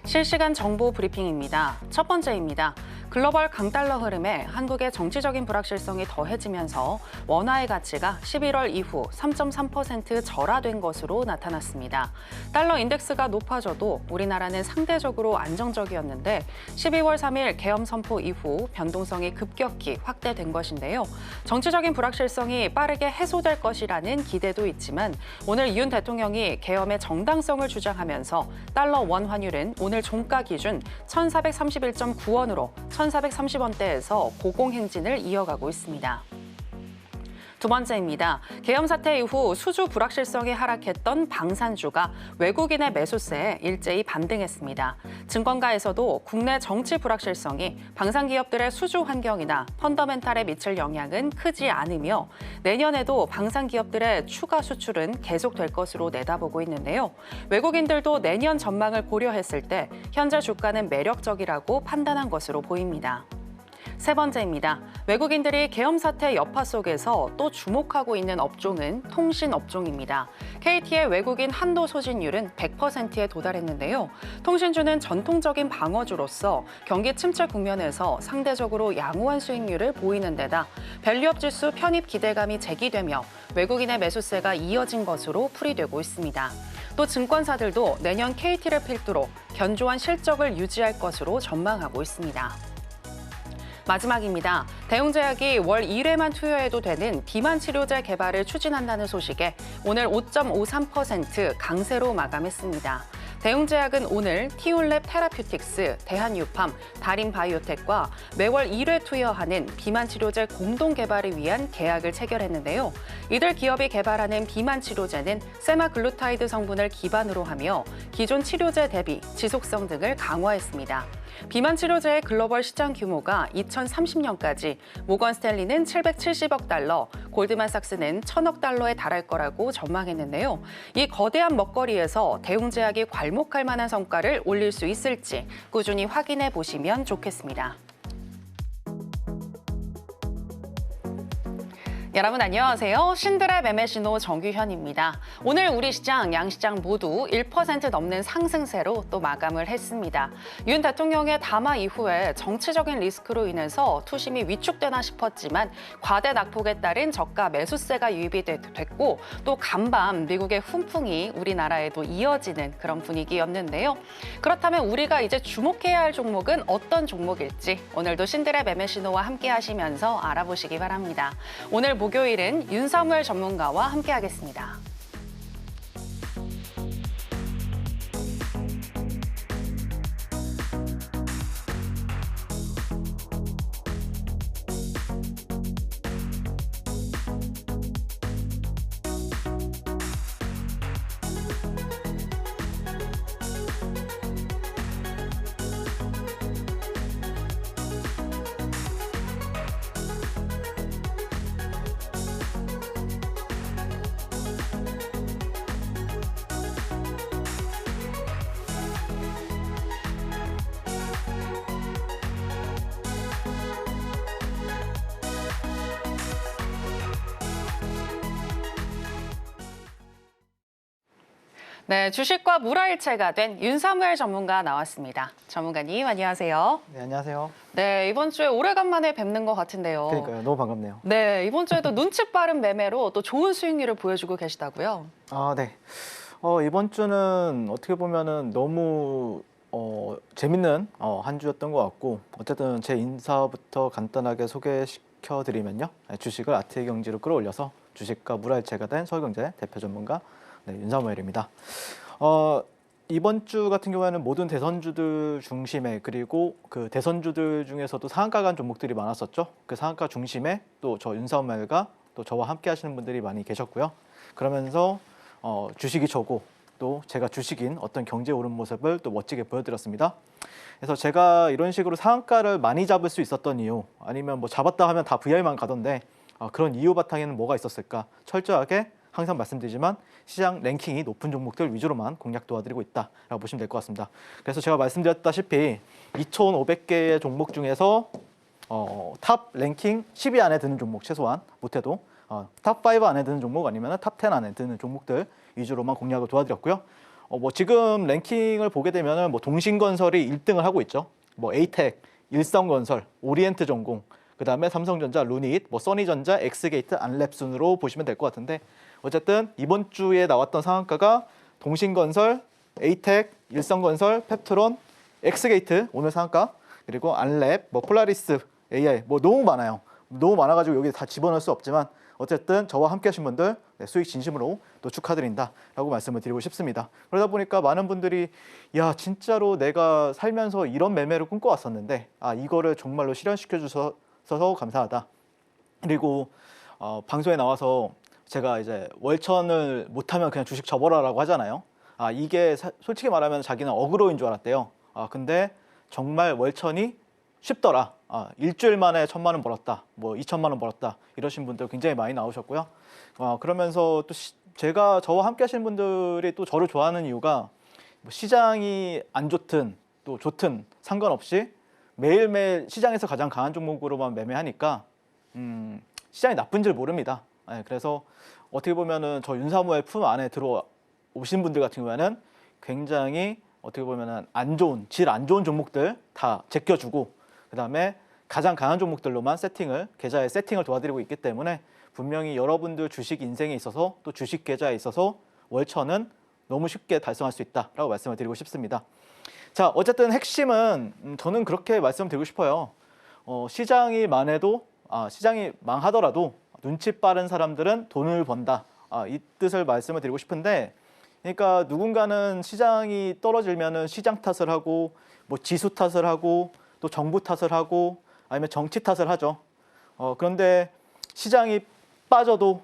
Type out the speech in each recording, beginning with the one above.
실시간 정보 브리핑입니다. 첫 번째입니다. 글로벌 강달러 흐름에 한국의 정치적인 불확실성이 더해지면서 원화의 가치가 11월 이후 3.3% 절하된 것으로 나타났습니다. 달러 인덱스가 높아져도 우리나라는 상대적으로 안정적이었는데 12월 3일 계엄 선포 이후 변동성이 급격히 확대된 것인데요. 정치적인 불확실성이 빠르게 해소될 것이라는 기대도 있지만 오늘 윤 대통령이 계엄의 정당성을 주장하면서 달러 원 환율은 오늘 종가 기준 1,431.9원으로 1,430원대에서 고공행진을 이어가고 있습니다. 두 번째입니다. 계엄 사태 이후 수주 불확실성이 하락했던 방산주가 외국인의 매수세에 일제히 반등했습니다. 증권가에서도 국내 정치 불확실성이 방산기업들의 수주 환경이나 펀더멘탈에 미칠 영향은 크지 않으며 내년에도 방산기업들의 추가 수출은 계속될 것으로 내다보고 있는데요. 외국인들도 내년 전망을 고려했을 때 현재 주가는 매력적이라고 판단한 것으로 보입니다. 세 번째입니다. 외국인들이 계엄 사태 여파 속에서 또 주목하고 있는 업종은 통신 업종입니다. KT의 외국인 한도 소진율은 100%에 도달했는데요. 통신주는 전통적인 방어주로서 경기 침체 국면에서 상대적으로 양호한 수익률을 보이는 데다 밸류업 지수 편입 기대감이 제기되며 외국인의 매수세가 이어진 것으로 풀이되고 있습니다. 또 증권사들도 내년 KT를 필두로 견조한 실적을 유지할 것으로 전망하고 있습니다. 마지막입니다. 대웅제약이 월 1회만 투여해도 되는 비만 치료제 개발을 추진한다는 소식에 오늘 5.53% 강세로 마감했습니다. 대웅제약은 오늘 티올랩 테라퓨틱스, 대한유팜, 다림바이오텍과 매월 1회 투여하는 비만 치료제 공동 개발을 위한 계약을 체결했는데요. 이들 기업이 개발하는 비만 치료제는 세마글루타이드 성분을 기반으로 하며 기존 치료제 대비 지속성 등을 강화했습니다. 비만 치료제의 글로벌 시장 규모가 2030년까지 모건 스탠리는 770억 달러, 골드만삭스는 1,000억 달러에 달할 거라고 전망했는데요. 이 거대한 먹거리에서 대웅제약이 괄목할 만한 성과를 올릴 수 있을지 꾸준히 확인해 보시면 좋겠습니다. 여러분 안녕하세요. 신들의 매매 신호 정규현입니다. 오늘 우리 시장, 양시장 모두 1% 넘는 상승세로 또 마감을 했습니다. 윤 대통령의 담화 이후에 정치적인 리스크로 인해서 투심이 위축되나 싶었지만 과대 낙폭에 따른 저가 매수세가 유입이 됐고 또 간밤 미국의 훈풍이 우리나라에도 이어지는 그런 분위기였는데요. 그렇다면 우리가 이제 주목해야 할 종목은 어떤 종목일지 오늘도 신들의 매매 신호와 함께 하시면서 알아보시기 바랍니다. 오늘 목요일은 윤사무엘 전문가와 함께하겠습니다. 네, 주식과 물화일체가 된 윤사무엘 전문가 나왔습니다. 전문가님 안녕하세요. 네, 안녕하세요. 네, 이번 주에 오래간만에 뵙는 것 같은데요. 그러니까요, 너무 반갑네요. 네, 이번 주에도 눈치 빠른 매매로 또 좋은 수익률을 보여주고 계시다고요? 아, 네. 이번 주는 어떻게 보면은 너무 재밌는 한 주였던 것 같고, 어쨌든 제 인사부터 간단하게 소개시켜드리면요. 주식을 아트경제로 끌어올려서 주식과 물화일체가 된 서울경제 대표 전문가 윤사무엘입니다. 이번 주 같은 경우에는 모든 대선주들 중심에 그리고 그 대선주들 중에서도 상한가 간 종목들이 많았었죠. 그 상한가 중심에 또 저 윤사무엘과 또 저와 함께 하시는 분들이 많이 계셨고요. 그러면서 주식이 저고 또 제가 주식인 어떤 경제 오른 모습을 또 멋지게 보여드렸습니다. 그래서 제가 이런 식으로 상한가를 많이 잡을 수 있었던 이유 아니면 뭐 잡았다 하면 다 VI만 가던데 그런 이유 바탕에는 뭐가 있었을까? 철저하게 항상 말씀드리지만 시장 랭킹이 높은 종목들 위주로만 공략 도와드리고 있다라고 보시면 될 것 같습니다. 그래서 제가 말씀드렸다시피 2,500개의 종목 중에서 탑 랭킹 10위 안에 드는 종목 최소한 못해도 탑 5 안에 드는 종목 아니면 탑 10 안에 드는 종목들 위주로만 공략을 도와드렸고요. 뭐 지금 랭킹을 보게 되면은 뭐 동신건설이 1등을 하고 있죠. 뭐 에이텍, 일성건설, 오리엔트전공, 그다음에 삼성전자, 루닛, 뭐 써니전자, 엑스게이트, 안랩 순으로 보시면 될 것 같은데 어쨌든 이번 주에 나왔던 상한가가 동신건설, 에이텍, 일성건설, 펩트론, 엑스게이트 오늘 상한가, 그리고 안랩, 뭐 폴라리스 AI 뭐 너무 많아요. 너무 많아가지고 여기 다 집어넣을 수 없지만 어쨌든 저와 함께 하신 분들 수익 진심으로 또 축하드린다라고 말씀을 드리고 싶습니다. 그러다 보니까 많은 분들이 야 진짜로 내가 살면서 이런 매매를 꿈꿔왔었는데 이거를 정말로 실현시켜 주셔서 감사하다. 그리고 방송에 나와서 제가 이제 월천을 못하면 그냥 주식 접어라라고 하잖아요. 이게 솔직히 말하면 자기는 어그로인 줄 알았대요. 근데 정말 월천이 쉽더라. 일주일 만에 1,000만 원 벌었다. 뭐 2,000만 원 벌었다. 이러신 분들 굉장히 많이 나오셨고요. 그러면서 또 제가 저와 함께 하시는 분들이 또 저를 좋아하는 이유가 뭐 시장이 안 좋든 또 좋든 상관없이 매일매일 시장에서 가장 강한 종목으로만 매매하니까 시장이 나쁜 줄 모릅니다. 그래서 어떻게 보면은 저 윤사무의 품 안에 들어오신 분들 같은 경우에는 굉장히 어떻게 보면은 질 안 좋은 종목들 다 제껴주고 그다음에 가장 강한 종목들로만 계좌의 세팅을 도와드리고 있기 때문에 분명히 여러분들 주식 인생에 있어서 또 주식 계좌에 있어서 월천은 너무 쉽게 달성할 수 있다라고 말씀을 드리고 싶습니다. 자, 어쨌든 핵심은 저는 그렇게 말씀드리고 싶어요. 시장이 망하더라도 눈치 빠른 사람들은 돈을 번다. 이 뜻을 말씀을 드리고 싶은데, 그러니까 누군가는 시장이 떨어지면은 시장 탓을 하고, 뭐 지수 탓을 하고, 또 정부 탓을 하고, 아니면 정치 탓을 하죠. 그런데 시장이 빠져도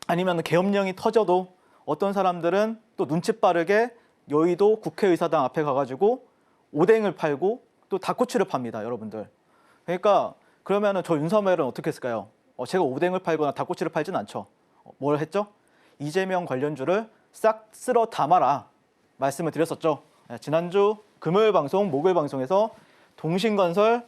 아니면 계엄령이 터져도 어떤 사람들은 또 눈치 빠르게 여의도 국회의사당 앞에 가가지고 오뎅을 팔고 또 닭꼬치를 팝니다, 여러분들. 그러니까 그러면은 저 윤석열은 어떻게 했을까요? 제가 오뎅을 팔거나 닭꼬치를 팔진 않죠. 뭘 했죠? 이재명 관련주를 싹 쓸어 담아라 말씀을 드렸었죠. 지난주 금요일 방송, 목요일 방송에서 동신건설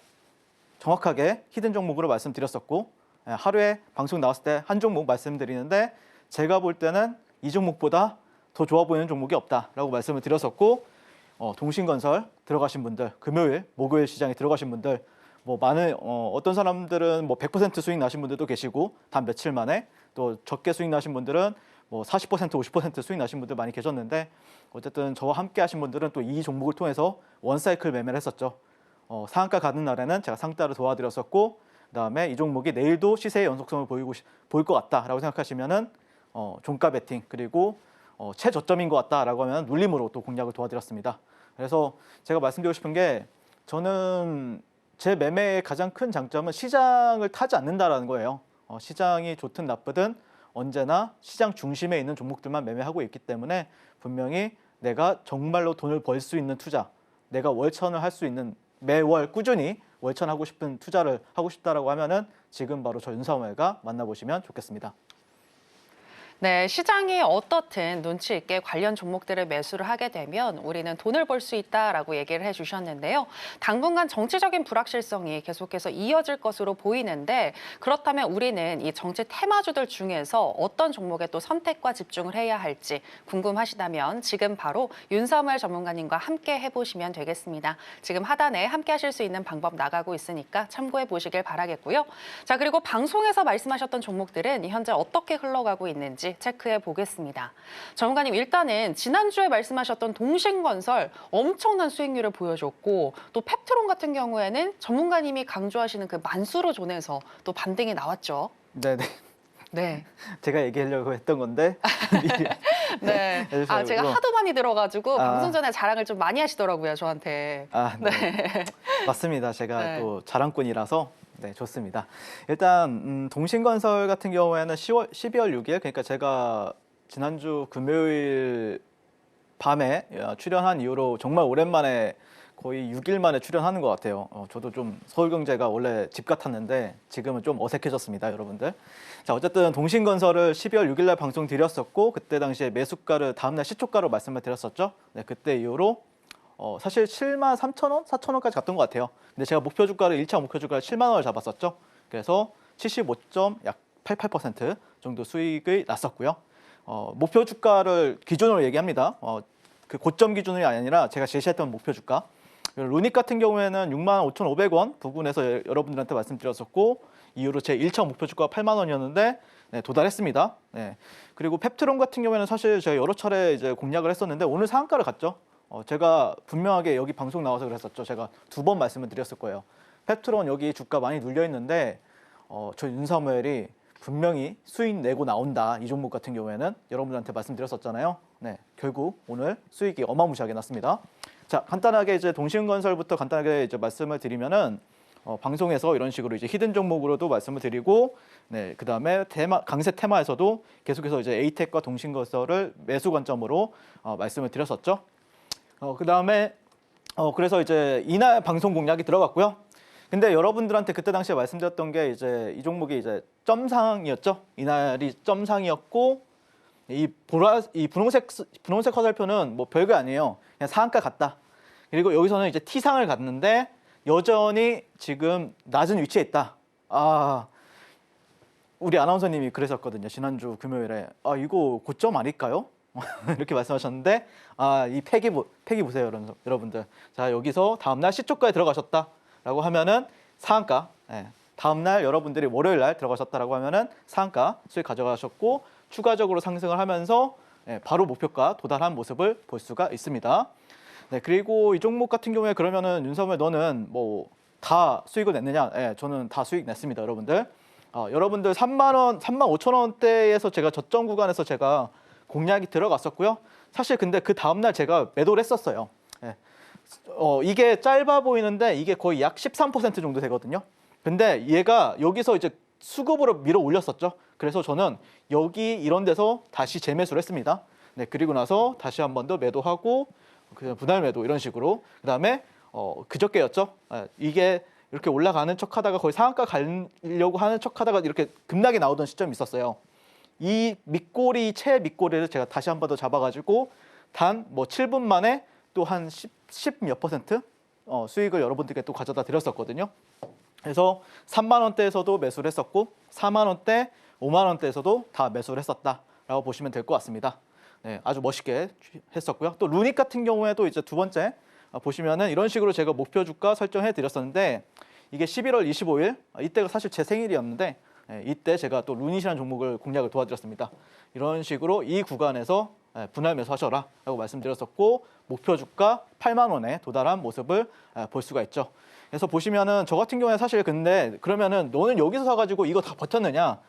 정확하게 히든 종목으로 말씀드렸었고 하루에 방송 나왔을 때 한 종목 말씀드리는데 제가 볼 때는 이 종목보다 더 좋아 보이는 종목이 없다라고 말씀을 드렸었고 동신건설 들어가신 분들, 금요일, 목요일 시장에 들어가신 분들 뭐 많은 어떤 사람들은 뭐 100% 수익 나신 분들도 계시고 단 며칠 만에 또 적게 수익 나신 분들은 뭐 40%, 50% 수익 나신 분들 많이 계셨는데 어쨌든 저와 함께 하신 분들은 또 이 종목을 통해서 원사이클 매매를 했었죠. 상한가 가는 날에는 제가 상따를 도와드렸었고 그다음에 이 종목이 내일도 시세의 연속성을 보일 것 같다라고 생각하시면은 종가 베팅 그리고 최저점인 것 같다라고 하면 눌림으로 또 공략을 도와드렸습니다. 그래서 제가 말씀드리고 싶은 게 저는 제 매매의 가장 큰 장점은 시장을 타지 않는다라는 거예요. 시장이 좋든 나쁘든 언제나 시장 중심에 있는 종목들만 매매하고 있기 때문에 분명히 내가 정말로 돈을 벌 수 있는 투자, 내가 월천을 할 수 있는 매월 꾸준히 월천하고 싶은 투자를 하고 싶다라고 하면은 지금 바로 저 윤사무엘과 만나보시면 좋겠습니다. 네, 시장이 어떻든 눈치 있게 관련 종목들을 매수를 하게 되면 우리는 돈을 벌 수 있다라고 얘기를 해주셨는데요. 당분간 정치적인 불확실성이 계속해서 이어질 것으로 보이는데 그렇다면 우리는 이 정치 테마주들 중에서 어떤 종목에 또 선택과 집중을 해야 할지 궁금하시다면 지금 바로 윤사무엘 전문가님과 함께 해보시면 되겠습니다. 지금 하단에 함께 하실 수 있는 방법 나가고 있으니까 참고해 보시길 바라겠고요. 자, 그리고 방송에서 말씀하셨던 종목들은 현재 어떻게 흘러가고 있는지 체크해 보겠습니다. 전문가님, 일단은 지난주에 말씀하셨던 동신건설 엄청난 수익률을 보여줬고 또 펩트론 같은 경우에는 전문가님이 강조하시는 그 만수르 존에서 또 반등이 나왔죠. 네네. 네. 제가 얘기하려고 했던 건데 네. 제가 하도 많이 들어가지고 방송 전에 자랑을 좀 많이 하시더라고요, 저한테. 네. 맞습니다. 제가 네. 또 자랑꾼이라서 네, 좋습니다. 일단 동신건설 같은 경우에는 12월 6일, 그러니까 제가 지난주 금요일 밤에 출연한 이후로 정말 오랜만에 거의 6일 만에 출연하는 것 같아요. 저도 좀 서울경제가 원래 집 같았는데 지금은 좀 어색해졌습니다, 여러분들. 자, 어쨌든 동신건설을 12월 6일 날 방송 드렸었고 그때 당시에 매수가를 다음날 시초가로 말씀을 드렸었죠. 네, 그때 이후로 사실 73,000원, 4,000원까지 갔던 것 같아요. 근데 제가 목표 주가를 1차 목표 주가를 7만 원을 잡았었죠. 그래서 75.88% 정도 수익이 났었고요. 목표 주가를 기준으로 얘기합니다. 그 고점 기준이 아니라 제가 제시했던 목표 주가. 루닉 같은 경우에는 65,500원 부근에서 여러분들한테 말씀드렸었고 이후로 제 1차 목표 주가가 8만 원이었는데 네, 도달했습니다. 네. 그리고 펩트론 같은 경우에는 사실 제가 여러 차례 이제 공략을 했었는데 오늘 상한가를 갔죠. 제가 분명하게 여기 방송 나와서 그랬었죠. 제가 2번 말씀을 드렸을 거예요. 펩트론 여기 주가 많이 눌려 있는데 저 윤사무엘이 분명히 수익 내고 나온다. 이 종목 같은 경우에는 여러분들한테 말씀드렸었잖아요. 네, 결국 오늘 수익이 어마무시하게 났습니다. 자, 간단하게 이제 동신건설부터 간단하게 이제 말씀을 드리면은 방송에서 이런 식으로 이제 히든 종목으로도 말씀을 드리고, 네, 그 다음에 강세 테마에서도 계속해서 이제 에이텍과 동신건설을 매수 관점으로 말씀을 드렸었죠. 그 다음에 그래서 이제 이날 방송 공략이 들어갔고요. 근데 여러분들한테 그때 당시에 말씀드렸던 게 이제 이 종목이 이제 점상이었죠. 이날이 점상이었고 이 분홍색 화살표는 뭐 별거 아니에요. 그냥 상한가 같다. 그리고 여기서는 이제 T상을 갔는데 여전히 지금 낮은 위치에 있다. 우리 아나운서님이 그러셨거든요. 지난주 금요일에 이거 고점 아닐까요? 이렇게 말씀하셨는데 이 팩이 보세요, 여러분들. 자, 여기서 다음날 시초가에 들어가셨다라고 하면은 상한가. 다음날 여러분들이 월요일 날 들어가셨다라고 하면은 상한가 수익 가져가셨고 추가적으로 상승을 하면서 바로 목표가 도달한 모습을 볼 수가 있습니다. 네, 그리고 이 종목 같은 경우에 그러면은 윤사무엘 너는 뭐 다 수익을 냈느냐? 저는 다 수익 냈습니다, 여러분들. 여러분들 35,000원대에서 제가 저점 구간에서 제가 공략이 들어갔었고요. 사실 근데 그 다음날 제가 매도를 했었어요. 이게 짧아 보이는데 이게 거의 약 13% 정도 되거든요. 근데 얘가 여기서 이제 수급으로 밀어 올렸었죠. 그래서 저는 여기 이런 데서 다시 재매수를 했습니다. 네, 그리고 나서 다시 한 번 더 매도하고 그냥 분할 매도 이런 식으로. 그다음에 그저께였죠. 이게 이렇게 올라가는 척하다가 거의 상한가 가려고 하는 척하다가 이렇게 급락이 나오던 시점이 있었어요. 이 채 밑꼬리를 제가 다시 한 번 더 잡아가지고 단 뭐 7분 만에 또 한 10 몇 퍼센트 수익을 여러분들께 또 가져다 드렸었거든요. 그래서 3만 원대에서도 매수를 했었고 4만 원대, 5만 원대에서도 다 매수를 했었다라고 보시면 될 것 같습니다. 네, 아주 멋있게 했었고요. 또 루닉 같은 경우에도 이제 두 번째 보시면은 이런 식으로 제가 목표 주가 설정해 드렸었는데 이게 11월 25일 이때가 사실 제 생일이었는데 이때 제가 또 루닛이라는 종목을 공략을 도와드렸습니다. 이런 식으로 이 구간에서 분할 매수하셔라 라고 말씀드렸었고 목표 주가 8만 원에 도달한 모습을 볼 수가 있죠. 그래서 보시면은 저 같은 경우에 사실 근데 그러면은 너는 여기서 사가지고 이거 다 버텼느냐?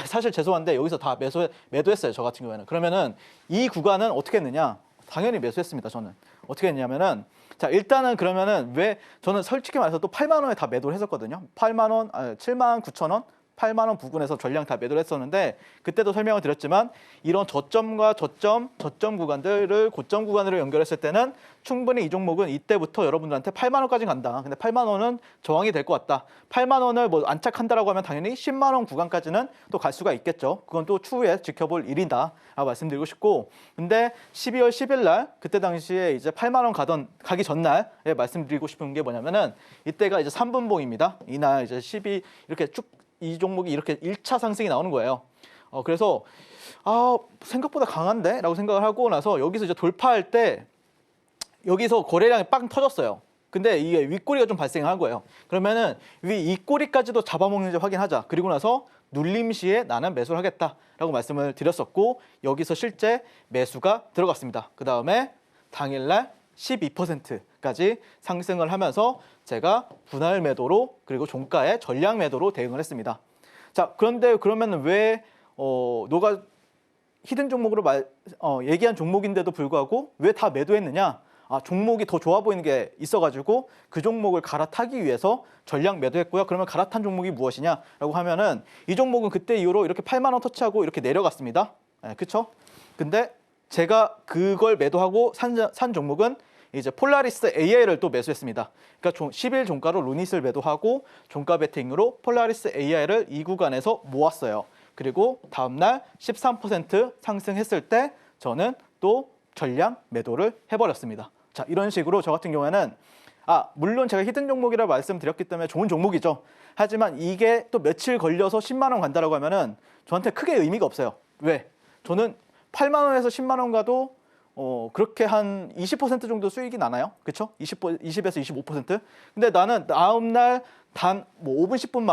사실 죄송한데 여기서 다 매도했어요. 저 같은 경우에는. 그러면은 이 구간은 어떻게 했느냐? 당연히 매수했습니다. 저는 어떻게 했냐면은 자, 일단은 그러면은 왜 저는 솔직히 말해서 또 8만 원에 다 매도를 했었거든요. 7만 9천 원, 8만 원 부근에서 전량 다 매도를 했었는데 그때도 설명을 드렸지만 이런 저점과 저점 구간들을 고점 구간으로 연결했을 때는 충분히 이 종목은 이때부터 여러분들한테 8만 원까지 간다. 근데 8만 원은 저항이 될 것 같다. 8만 원을 뭐 안착한다라고 하면 당연히 10만 원 구간까지는 또 갈 수가 있겠죠. 그건 또 추후에 지켜볼 일이다. 라고 말씀드리고 싶고 근데 12월 10일 날 그때 당시에 이제 8만 원 가기 전날에 말씀드리고 싶은 게 뭐냐면은 이때가 이제 3분봉입니다. 이날 이제 12 이렇게 쭉 이 종목이 이렇게 1차 상승이 나오는 거예요. 그래서 생각보다 강한데? 라고 생각을 하고 나서 여기서 이제 돌파할 때 여기서 거래량이 빵 터졌어요. 근데 이게 윗꼬리가 좀 발생한 거예요. 그러면은 윗꼬리까지도 잡아먹는지 확인하자. 그리고 나서 눌림 시에 나는 매수를 하겠다라고 말씀을 드렸었고 여기서 실제 매수가 들어갔습니다. 그 다음에 당일날 12%까지 상승을 하면서 제가 분할 매도로 그리고 종가의 전량 매도로 대응을 했습니다. 자, 그런데 그러면 왜 너가 히든 종목으로 얘기한 종목인데도 불구하고 왜 다 매도했느냐? 종목이 더 좋아 보이는 게 있어가지고 그 종목을 갈아타기 위해서 전량 매도했고요. 그러면 갈아탄 종목이 무엇이냐라고 하면은 이 종목은 그때 이후로 이렇게 8만 원 터치하고 이렇게 내려갔습니다. 그렇죠? 근데 제가 그걸 매도하고 산 종목은 이제 폴라리스 AI를 또 매수했습니다. 그러니까 10일 종가로 루닛을 매도하고 종가 베팅으로 폴라리스 AI를 이 구간에서 모았어요. 그리고 다음날 13% 상승했을 때 저는 또 전량 매도를 해버렸습니다. 자, 이런 식으로 저 같은 경우에는 물론 제가 히든 종목이라 말씀드렸기 때문에 좋은 종목이죠. 하지만 이게 또 며칠 걸려서 10만 원 간다라고 하면은 저한테 크게 의미가 없어요. 왜? 저는 8만 원에서 10만 원 가도 그렇게 한 20% 정도 수익이 나나요? 그렇죠? 20에서 25%. 근데 나는 다음날 단 뭐 5분, 10분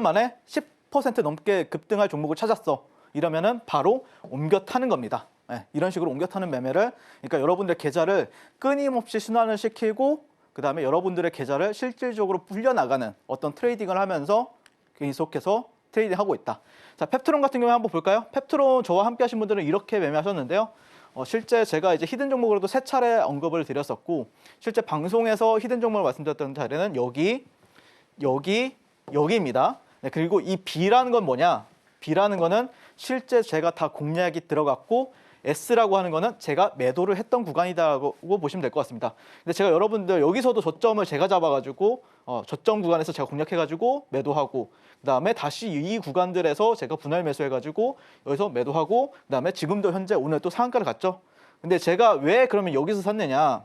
만에 10% 넘게 급등할 종목을 찾았어. 이러면은 바로 옮겨 타는 겁니다. 예, 이런 식으로 옮겨 타는 매매를, 그러니까 여러분들의 계좌를 끊임없이 순환을 시키고 그다음에 여러분들의 계좌를 실질적으로 불려나가는 어떤 트레이딩을 하면서 계속해서 트레이딩하고 있다. 자, 펩트론 같은 경우에 한번 볼까요? 펩트론 저와 함께 하신 분들은 이렇게 매매하셨는데요. 실제 제가 이제 히든 종목으로도 3차례 언급을 드렸었고, 실제 방송에서 히든 종목을 말씀드렸던 자리는 여기입니다. 네, 그리고 이 B라는 건 뭐냐? B라는 거는 실제 제가 다 공략이 들어갔고, S라고 하는 거는 제가 매도를 했던 구간이라고 보시면 될 것 같습니다. 근데 제가 여러분들 여기서도 저점을 제가 잡아가지고 저점 구간에서 제가 공략해가지고 매도하고, 그다음에 다시 이 구간들에서 제가 분할 매수해가지고 여기서 매도하고, 그다음에 지금도 현재 오늘 또 상한가를 갔죠. 근데 제가 왜 그러면 여기서 샀느냐?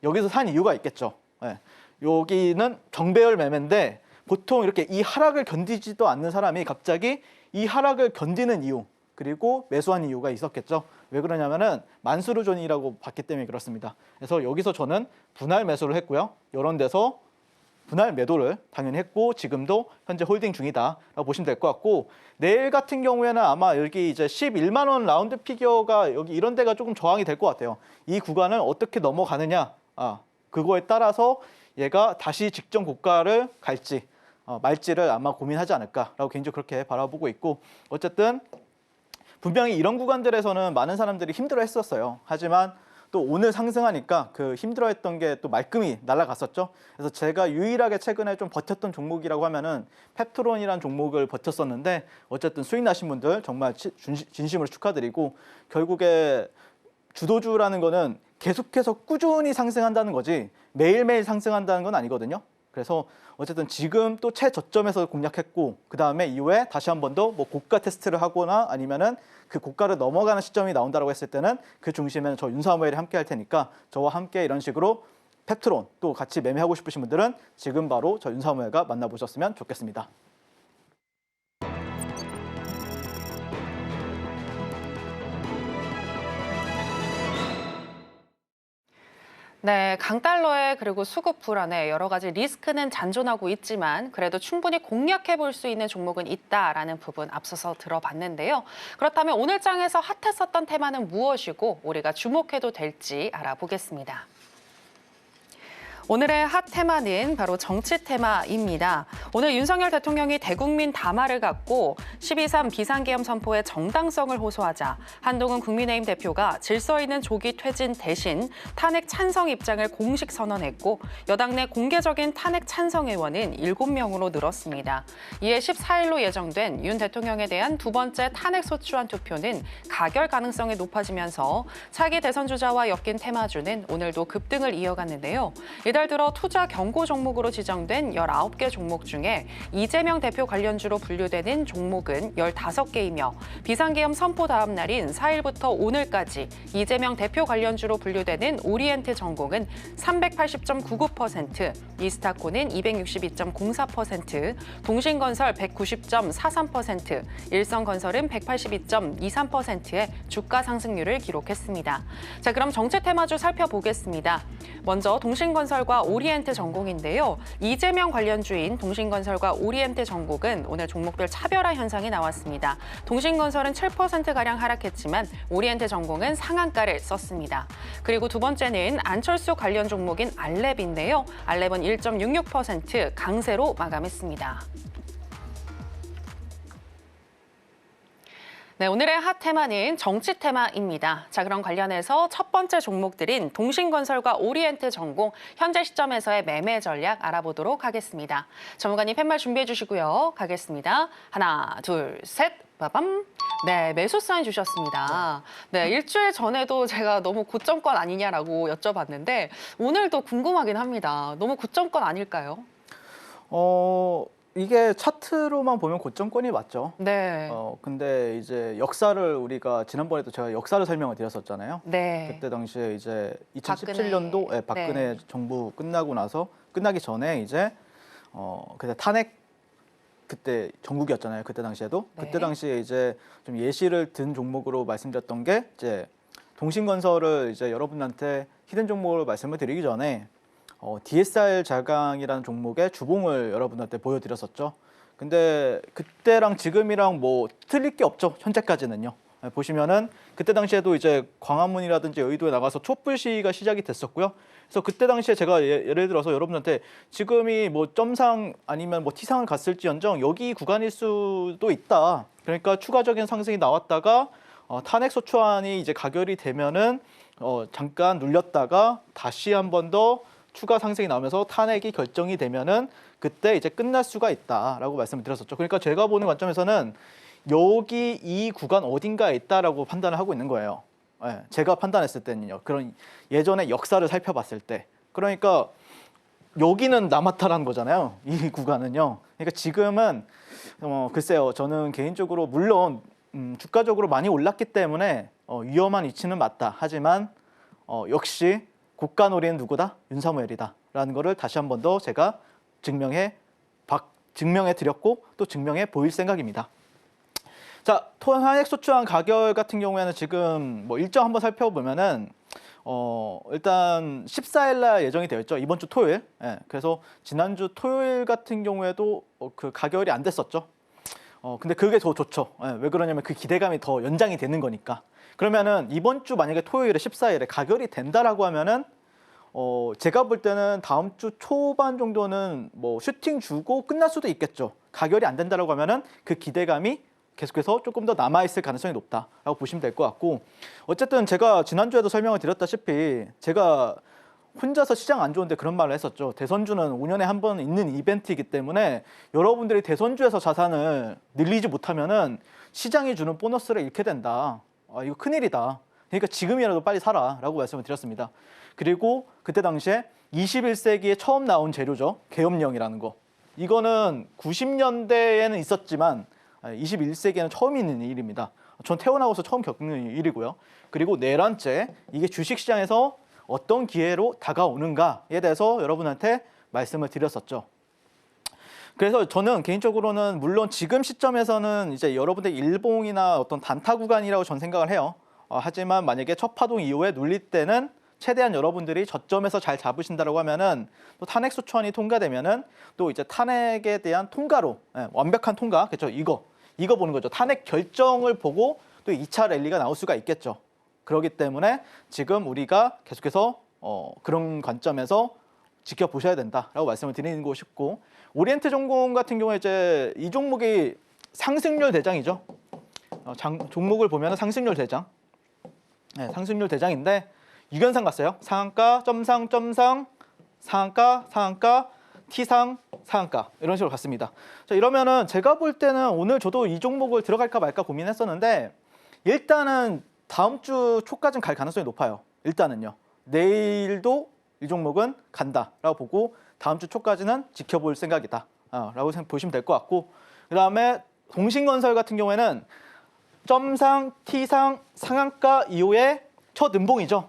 여기서 산 이유가 있겠죠. 예. 여기는 정배열 매매인데 보통 이렇게 이 하락을 견디지도 않는 사람이 갑자기 이 하락을 견디는 이유, 그리고 매수한 이유가 있었겠죠. 왜 그러냐면은 만수르존이라고 봤기 때문에 그렇습니다. 그래서 여기서 저는 분할 매수를 했고요. 이런 데서 분할 매도를 당연히 했고, 지금도 현재 홀딩 중이다라고 보시면 될 것 같고, 내일 같은 경우에는 아마 여기 이제 11만 원 라운드 피겨가 여기 이런 데가 조금 저항이 될 것 같아요. 이 구간을 어떻게 넘어가느냐, 그거에 따라서 얘가 다시 직전 고가를 갈지 말지를 아마 고민하지 않을까라고 개인적으로 그렇게 바라보고 있고, 어쨌든 분명히 이런 구간들에서는 많은 사람들이 힘들어 했었어요. 하지만 또 오늘 상승하니까 그 힘들어했던 게 또 말끔히 날아갔었죠. 그래서 제가 유일하게 최근에 좀 버텼던 종목이라고 하면은 펩트론이라는 종목을 버텼었는데, 어쨌든 수익 나신 분들 정말 진심으로 축하드리고, 결국에 주도주라는 거는 계속해서 꾸준히 상승한다는 거지 매일매일 상승한다는 건 아니거든요. 그래서 어쨌든 지금 또 최저점에서 공략했고, 그 다음에 이후에 다시 한 번 더 뭐 고가 테스트를 하거나 아니면은 그 고가를 넘어가는 시점이 나온다고 했을 때는 그 중심에는 저 윤사모엘이 함께 할 테니까, 저와 함께 이런 식으로 펩트론 또 같이 매매하고 싶으신 분들은 지금 바로 저 윤사모엘과 만나보셨으면 좋겠습니다. 네, 강달러에 그리고 수급 불안에 여러 가지 리스크는 잔존하고 있지만 그래도 충분히 공략해 볼 수 있는 종목은 있다라는 부분 앞서서 들어봤는데요. 그렇다면 오늘 장에서 핫했었던 테마는 무엇이고 우리가 주목해도 될지 알아보겠습니다. 오늘의 핫 테마는 바로 정치 테마입니다. 오늘 윤석열 대통령이 대국민 담화를 갖고 12.3 비상계엄 선포의 정당성을 호소하자 한동훈 국민의힘 대표가 질서 있는 조기 퇴진 대신 탄핵 찬성 입장을 공식 선언했고, 여당 내 공개적인 탄핵 찬성 의원은 7명으로 늘었습니다. 이에 14일로 예정된 윤 대통령에 대한 두 번째 탄핵 소추안 투표는 가결 가능성이 높아지면서 차기 대선 주자와 엮인 테마주는 오늘도 급등을 이어갔는데요. 이달 들어 투자 경고 종목으로 지정된 19개 종목 중에 이재명 대표 관련주로 분류되는 종목은 15개이며 비상계엄 선포 다음 날인 4일부터 오늘까지 이재명 대표 관련주로 분류되는 오리엔트 전공은 380.99%, 이스타코는 262.04%, 동신건설 190.43%, 일성건설은 182.23%의 주가 상승률을 기록했습니다. 자, 그럼 정치 테마주 살펴보겠습니다. 먼저 동신건설과 오리엔트 전공인데요. 이재명 관련주인 동신건설과 오리엔트 전공은 오늘 종목별 차별화 현상이 나왔습니다. 동신건설은 7%가량 하락했지만 오리엔트 전공은 상한가를 썼습니다. 그리고 두 번째는 안철수 관련 종목인 알랩인데요. 알랩은 1.66% 강세로 마감했습니다. 네, 오늘의 핫 테마는 정치 테마입니다. 자, 그럼 관련해서 첫 번째 종목들인 동신건설과 오리엔트 전공, 현재 시점에서의 매매 전략 알아보도록 하겠습니다. 전문가님 팻말 준비해 주시고요. 가겠습니다. 하나, 둘, 셋. 빠밤. 네, 매수 사인 주셨습니다. 네, 일주일 전에도 제가 너무 고점권 아니냐라고 여쭤봤는데 오늘도 궁금하긴 합니다. 너무 고점권 아닐까요? 이게 차트로만 보면 고점권이 맞죠. 네. 근데 이제 역사를 우리가 지난번에도 제가 역사를 설명을 드렸었잖아요. 네. 그때 당시에 이제 2017년도 박근혜 정부 끝나기 전에 이제 그때 탄핵 그때 전국이었잖아요. 그때 당시에도. 네. 그때 당시에 이제 좀 예시를 든 종목으로 말씀드렸던 게 이제 동신건설을 이제 여러분한테 히든 종목을 말씀을 드리기 전에 DSR 자강이라는 종목의 주봉을 여러분한테 보여드렸었죠. 근데 그때랑 지금이랑 뭐 틀릴 게 없죠. 현재까지는요. 보시면은 그때 당시에도 이제 광화문이라든지 여의도에 나가서 촛불 시위가 시작이 됐었고요. 그래서 그때 당시에 제가 예를 들어서 여러분한테 지금이 뭐 점상 아니면 뭐 T상을 갔을지언정 여기 구간일 수도 있다. 그러니까 추가적인 상승이 나왔다가 탄핵 소추안이 이제 가결이 되면은 잠깐 눌렸다가 다시 한 번 더 추가 상승이 나오면서 탄핵이 결정이 되면은 그때 이제 끝날 수가 있다라고 말씀을 드렸었죠. 그러니까 제가 보는 관점에서는 여기 이 구간 어딘가에 있다라고 판단을 하고 있는 거예요. 예, 제가 판단했을 때는요. 그런 예전의 역사를 살펴봤을 때. 그러니까 여기는 남았다라는 거잖아요. 이 구간은요. 그러니까 지금은 글쎄요. 저는 개인적으로 물론 주가적으로 많이 올랐기 때문에 위험한 위치는 맞다. 하지만 역시 고가놀이는 누구다? 윤사무엘이다라는 거를 다시 한 번 더 제가 증명해 드렸고 또 증명해 보일 생각입니다. 자, 탄핵 소추안 가결 같은 경우에는 지금 뭐 일정 한번 살펴보면은 일단 14일 날 예정이 되어 있죠. 이번 주 토요일. 예, 그래서 지난주 토요일 같은 경우에도 그 가결이 안 됐었죠. 근데 그게 더 좋죠. 예, 왜 그러냐면 그 기대감이 더 연장이 되는 거니까. 그러면은 이번 주 만약에 토요일에 14일에 가결이 된다라고 하면은 제가 볼 때는 다음 주 초반 정도는 뭐 슈팅 주고 끝날 수도 있겠죠. 가결이 안 된다라고 하면은 그 기대감이 계속해서 조금 더 남아있을 가능성이 높다라고 보시면 될 것 같고, 어쨌든 제가 지난주에도 설명을 드렸다시피 제가 혼자서 시장 안 좋은데 그런 말을 했었죠. 대선주는 5년에 한 번 있는 이벤트이기 때문에 여러분들이 대선주에서 자산을 늘리지 못하면은 시장이 주는 보너스를 잃게 된다. 이거 큰일이다. 그러니까 지금이라도 빨리 사라라고 말씀을 드렸습니다. 그리고 그때 당시에 21세기에 처음 나온 재료죠. 계엄령이라는 거. 이거는 90년대에는 있었지만 21세기에는 처음 있는 일입니다. 전 태어나고서 처음 겪는 일이고요. 그리고 내란째, 이게 주식시장에서 어떤 기회로 다가오는가에 대해서 여러분한테 말씀을 드렸었죠. 그래서 저는 개인적으로는 물론 지금 시점에서는 이제 여러분들 일봉이나 어떤 단타 구간이라고 전 생각을 해요. 하지만 만약에 첫 파동 이후에 눌릴 때는 최대한 여러분들이 저점에서 잘 잡으신다라고 하면은 또 탄핵 소추안이 통과되면은 또 이제 탄핵에 대한 통과로 완벽한 통과, 그렇죠? 이거 보는 거죠. 탄핵 결정을 보고 또 2차 랠리가 나올 수가 있겠죠. 그렇기 때문에 지금 우리가 계속해서 그런 관점에서 지켜보셔야 된다라고 말씀을 드리는 거 싶고, 오리엔트 전공 같은 경우에 이제 이 종목이 상승률 대장이죠. 종목을 보면 상승률 대장, 상승률 대장인데 유견상 갔어요. 상한가, 점상, 점상, 상한가, 상한가, T상, 상한가 이런 식으로 갔습니다. 자, 이러면은 제가 볼 때는 오늘 저도 이 종목을 들어갈까 말까 고민했었는데 일단은 다음 주 초까지는 갈 가능성이 높아요. 일단은요. 내일도 이 종목은 간다라고 보고 다음 주 초까지는 지켜볼 생각이다 라고 보시면 될 것 같고, 그 다음에 동신건설 같은 경우에는 점상, T상, 상한가 이후에 첫 음봉이죠.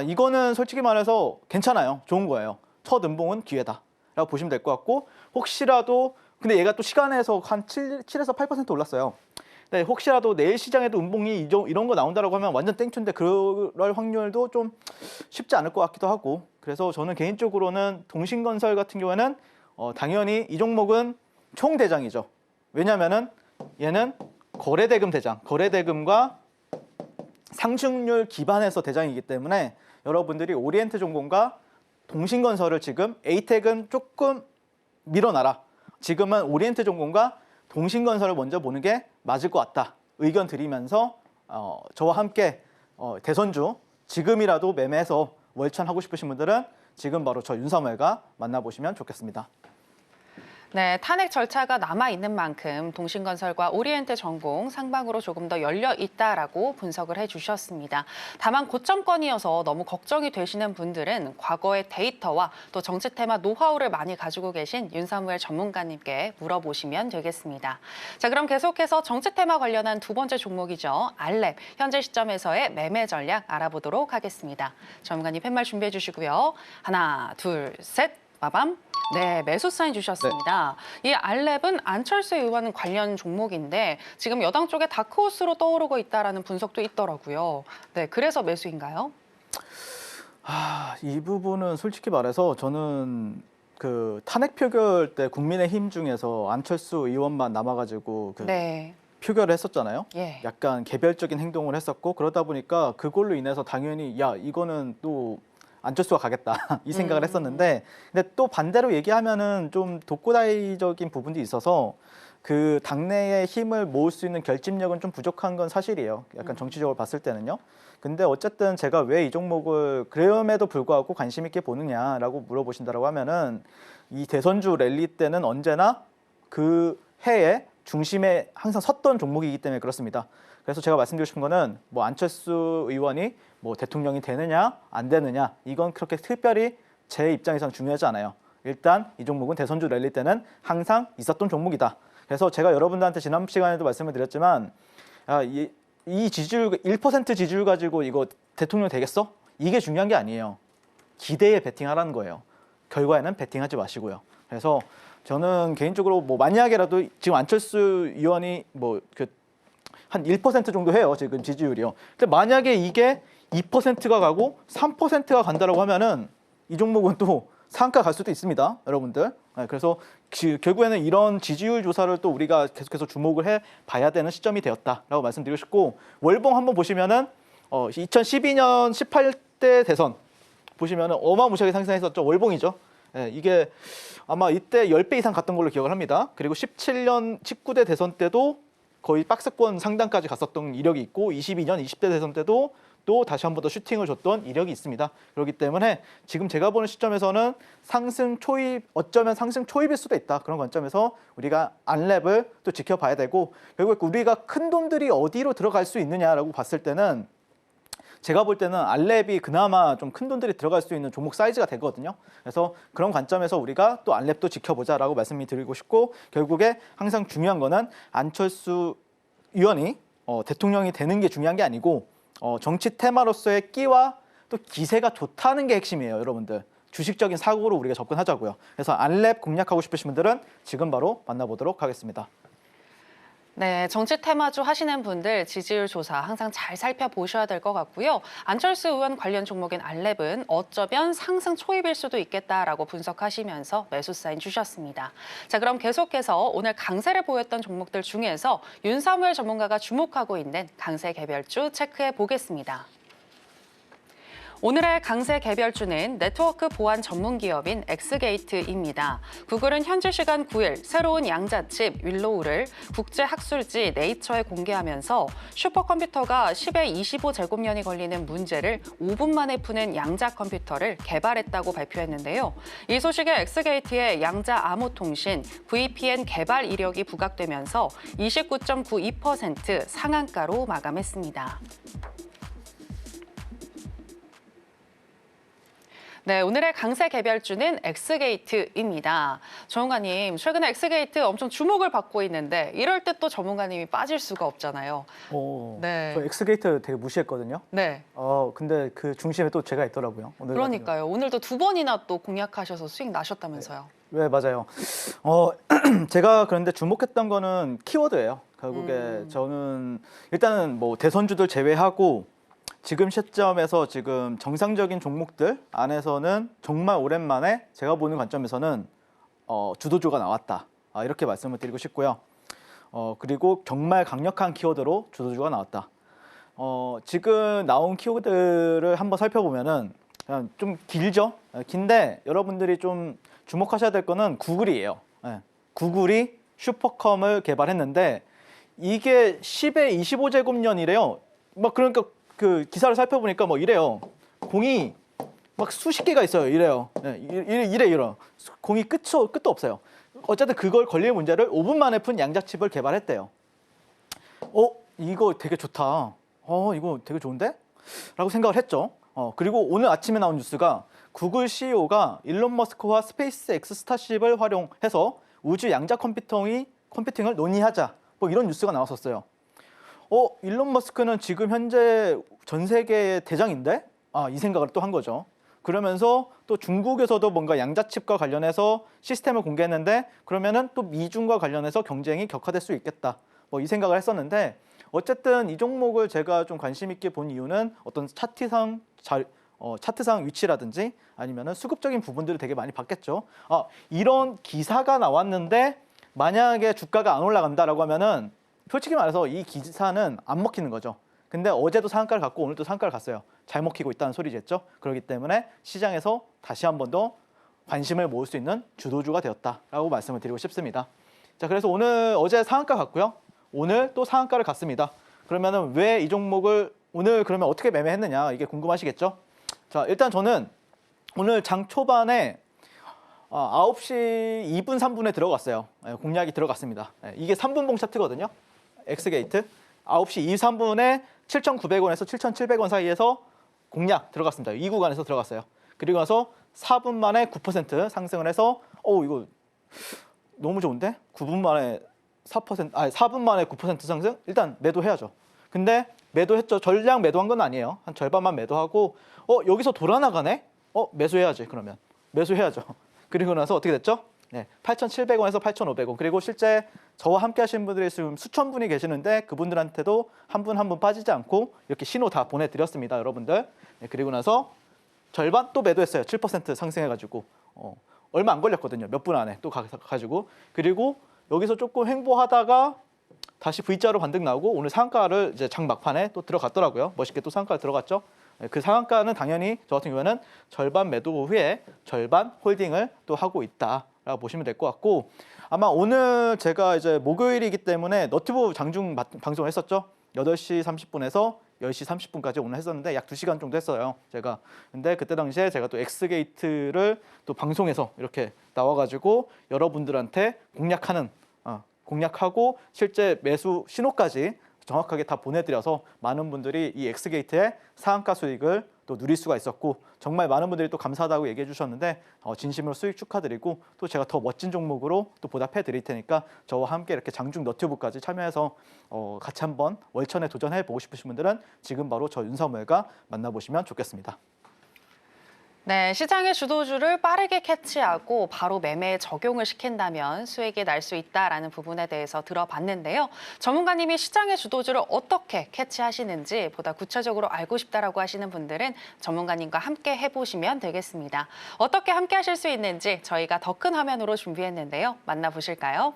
이거는 솔직히 말해서 괜찮아요. 좋은 거예요. 첫 음봉은 기회다 라고 보시면 될 것 같고, 혹시라도 근데 얘가 또 시간에서 한 7에서 8% 올랐어요. 네, 혹시라도 내일 시장에도 음봉이 이런 거 나온다라고 하면 완전 땡큐인데 그럴 확률도 좀 쉽지 않을 것 같기도 하고, 그래서 저는 개인적으로는 동신건설 같은 경우에는 당연히 이 종목은 총대장이죠. 왜냐면은 얘는 거래대금 대장, 거래대금과 상승률 기반에서 대장이기 때문에 여러분들이 오리엔트 전공과 동신건설을 지금 에이텍은 조금 밀어놔라. 지금은 오리엔트 전공과 동신건설을 먼저 보는 게 맞을 것 같다. 의견 드리면서 저와 함께 대선주 지금이라도 매매해서 월천하고 싶으신 분들은 지금 바로 저 윤사무엘과 만나보시면 좋겠습니다. 네, 탄핵 절차가 남아있는 만큼 동신건설과 오리엔트 전공 상방으로 조금 더 열려 있다라고 분석을 해주셨습니다. 다만 고점권이어서 너무 걱정이 되시는 분들은 과거의 데이터와 또 정치 테마 노하우를 많이 가지고 계신 윤사무엘 전문가님께 물어보시면 되겠습니다. 자, 그럼 계속해서 정치 테마 관련한 두 번째 종목이죠. 알랩, 현재 시점에서의 매매 전략 알아보도록 하겠습니다. 전문가님 팻말 준비해 주시고요. 하나, 둘, 셋. 빠밤. 네, 매수 사인 주셨습니다. 이 알랩은 안철수 의원 관련 종목인데 지금 여당 쪽에 다크호스로 떠오르고 있다라는 분석도 있더라고요. 네, 그래서 매수인가요? 이 부분은 솔직히 말해서 저는 그 탄핵 표결 때 국민의힘 중에서 안철수 의원만 남아가지고 그 네, 표결을 했었잖아요. 예. 약간 개별적인 행동을 했었고 그러다 보니까 그걸로 인해서 당연히 야 이거는 또 안철수가 가겠다 이 생각을 했었는데 근데 또 반대로 얘기하면은 좀 독고다이적인 부분도 있어서 그 당내의 힘을 모을 수 있는 결집력은 좀 부족한 건 사실이에요. 약간 정치적으로 봤을 때는요. 근데 어쨌든 제가 왜 이 종목을 그럼에도 불구하고 관심 있게 보느냐라고 물어보신다라고 하면은 이 대선주 랠리 때는 언제나 그 해에 중심에 항상 섰던 종목이기 때문에 그렇습니다. 그래서 제가 말씀드리고 싶은 거는 뭐 안철수 의원이 뭐 대통령이 되느냐 안 되느냐 이건 그렇게 특별히 제 입장에서는 중요하지 않아요. 일단 이 종목은 대선주 랠리 때는 항상 있었던 종목이다. 그래서 제가 여러분들한테 지난 시간에도 말씀을 드렸지만 이 지지율 1% 지지율 가지고 이거 대통령 되겠어? 이게 중요한 게 아니에요. 기대에 베팅하라는 거예요. 결과에는 베팅하지 마시고요. 그래서 저는 개인적으로 뭐 만약에라도 지금 안철수 의원이 뭐 그 한 1% 정도 해요. 지금 지지율이요. 근데 만약에 이게 2%가 가고 3%가 간다라고 하면은 이 종목은 또 상가 갈 수도 있습니다. 여러분들. 그래서 결국에는 이런 지지율 조사를 또 우리가 계속해서 주목을 해 봐야 되는 시점이 되었다라고 말씀드리고 싶고 월봉 한번 보시면은 2012년 18대 대선 보시면은 어마무시하게 상승했었죠. 월봉이죠. 이게 아마 이때 10배 이상 갔던 걸로 기억을 합니다. 그리고 17년 19대 대선 때도 거의 박스권 상단까지 갔었던 이력이 있고 22년 20대 대선 때도 또 다시 한 번 더 슈팅을 줬던 이력이 있습니다. 그렇기 때문에 지금 제가 보는 시점에서는 상승 초입, 어쩌면 상승 초입일 수도 있다. 그런 관점에서 우리가 안랩을 또 지켜봐야 되고 결국 우리가 큰 돈들이 어디로 들어갈 수 있느냐라고 봤을 때는 제가 볼 때는 안랩이 그나마 좀 큰 돈들이 들어갈 수 있는 종목 사이즈가 되거든요. 그래서 그런 관점에서 우리가 또 안랩도 지켜보자라고 말씀을 드리고 싶고 결국에 항상 중요한 거는 안철수 의원이 대통령이 되는 게 중요한 게 아니고 정치 테마로서의 끼와 또 기세가 좋다는 게 핵심이에요, 여러분들. 주식적인 사고로 우리가 접근하자고요. 그래서 안랩 공략하고 싶으신 분들은 지금 바로 만나보도록 하겠습니다. 네, 정치 테마주 하시는 분들 지지율 조사 항상 잘 살펴보셔야 될 것 같고요. 안철수 의원 관련 종목인 알랩은 어쩌면 상승 초입일 수도 있겠다라고 분석하시면서 매수 사인 주셨습니다. 자, 그럼 계속해서 오늘 강세를 보였던 종목들 중에서 윤사무엘 전문가가 주목하고 있는 강세 개별주 체크해 보겠습니다. 오늘의 강세 개별주는 네트워크 보안 전문 기업인 엑스게이트입니다. 구글은 현지 시간 9일 새로운 양자칩 윌로우를 국제학술지 네이처에 공개하면서 슈퍼컴퓨터가 10의 25제곱년이 걸리는 문제를 5분 만에 푸는 양자 컴퓨터를 개발했다고 발표했는데요. 이 소식에 엑스게이트의 양자 암호통신 VPN 개발 이력이 부각되면서 29.92% 상한가로 마감했습니다. 네, 오늘의 강세 개별주는 엑스게이트입니다. 전문가님, 최근에 엑스게이트 엄청 주목을 받고 있는데 이럴 때 또 전문가님이 빠질 수가 없잖아요. 네. 저 엑스게이트 되게 무시했거든요. 네. 근데 그 중심에 또 제가 있더라고요. 오늘 그러니까요. 오늘도 2번이나 또 공략하셔서 수익 나셨다면서요. 네, 맞아요. 제가 그런데 주목했던 거는 키워드예요. 결국에 저는 일단은 뭐 대선주들 제외하고 지금 시점에서 지금 정상적인 종목들 안에서는 정말 오랜만에 제가 보는 관점에서는 주도주가 나왔다. 이렇게 말씀을 드리고 싶고요. 그리고 정말 강력한 키워드로 주도주가 나왔다. 지금 나온 키워드를 한번 살펴보면은 그냥 좀 길죠? 긴데 여러분들이 좀 주목하셔야 될 거는 구글이에요. 구글이 슈퍼컴을 개발했는데 이게 10의 25제곱년이래요. 막 그러니까 그 기사를 살펴보니까 뭐 이래요. 공이 막 수십 개가 있어요. 이래요. 이래요. 공이 끝도 없어요. 어쨌든 그걸 걸릴 문제를 5분 만에 푼 양자칩을 개발했대요. 이거 되게 좋다. 이거 되게 좋은데? 라고 생각을 했죠. 그리고 오늘 아침에 나온 뉴스가 구글 CEO가 일론 머스크와 스페이스 X 스타쉽을 활용해서 우주 양자 컴퓨팅을 논의하자. 뭐 이런 뉴스가 나왔었어요. 일론 머스크는 지금 현재 전 세계의 대장인데? 이 생각을 또 한 거죠. 그러면서 또 중국에서도 뭔가 양자칩과 관련해서 시스템을 공개했는데 그러면은 또 미중과 관련해서 경쟁이 격화될 수 있겠다. 뭐 이 생각을 했었는데 어쨌든 이 종목을 제가 좀 관심 있게 본 이유는 어떤 차트상 위치라든지 아니면은 수급적인 부분들을 되게 많이 봤겠죠. 이런 기사가 나왔는데 만약에 주가가 안 올라간다라고 하면은 솔직히 말해서 이 기사는 안 먹히는 거죠. 근데 어제도 상한가를 갔고 오늘도 상한가를 갔어요. 잘 먹히고 있다는 소리겠죠. 그렇기 때문에 시장에서 다시 한 번 더 관심을 모을 수 있는 주도주가 되었다라고 말씀을 드리고 싶습니다. 자, 그래서 어제 상한가 갔고요. 오늘 또 상한가를 갔습니다. 그러면은 왜 이 종목을 오늘 그러면 어떻게 매매했느냐 이게 궁금하시겠죠? 자, 일단 저는 오늘 장 초반에 9시 2분 3분에 들어갔어요. 공략이 들어갔습니다. 이게 3분봉 차트거든요. 엑스게이트 9시 23분에 7,900원에서 7,700원 사이에서 공략 들어갔습니다. 이 구간에서 들어갔어요. 그리고 나서 4분 만에 9% 상승을 해서 이거 너무 좋은데? 9분 만에 4분 만에 9% 상승? 일단 매도해야죠. 근데 매도했죠. 전량 매도한 건 아니에요. 한 절반만 매도하고 여기서 돌아 나가네? 매수해야지. 그러면 매수해야죠. 그리고 나서 어떻게 됐죠? 네, 8,700원에서 8,500원. 그리고 실제 저와 함께 하시는 분들이 지금 수천 분이 계시는데 그분들한테도 한 분 한 분 빠지지 않고 이렇게 신호 다 보내드렸습니다, 여러분들. 네, 그리고 나서 절반 또 매도했어요. 7% 상승해가지고 얼마 안 걸렸거든요. 몇 분 안에 또 가지고. 그리고 여기서 조금 횡보하다가 다시 V자로 반등 나오고 오늘 상한가를 이제 장 막판에 또 들어갔더라고요. 멋있게 또 상한가 들어갔죠. 그 상한가는 당연히 저 같은 경우에는 절반 매도 후에 절반 홀딩을 또 하고 있다라고 보시면 될 것 같고 아마 오늘 제가 이제 목요일이기 때문에 너튜브 장중 방송을 했었죠. 8시 30분에서 10시 30분까지 오늘 했었는데 약 2시간 정도 했어요. 제가. 근데 그때 당시에 제가 또 엑스게이트를 또 방송에서 이렇게 나와가지고 여러분들한테 공략하고 실제 매수 신호까지 정확하게 다 보내드려서 많은 분들이 이 엑스게이트의 상한가 수익을 또 누릴 수가 있었고 정말 많은 분들이 또 감사하다고 얘기해 주셨는데 진심으로 수익 축하드리고 또 제가 더 멋진 종목으로 또 보답해 드릴 테니까 저와 함께 이렇게 장중 너튜브까지 참여해서 같이 한번 월천에 도전해 보고 싶으신 분들은 지금 바로 저 윤사무엘과 만나보시면 좋겠습니다. 네, 시장의 주도주를 빠르게 캐치하고 바로 매매에 적용을 시킨다면 수익이 날 수 있다라는 부분에 대해서 들어봤는데요. 전문가님이 시장의 주도주를 어떻게 캐치하시는지 보다 구체적으로 알고 싶다라고 하시는 분들은 전문가님과 함께 해보시면 되겠습니다. 어떻게 함께 하실 수 있는지 저희가 더 큰 화면으로 준비했는데요. 만나보실까요?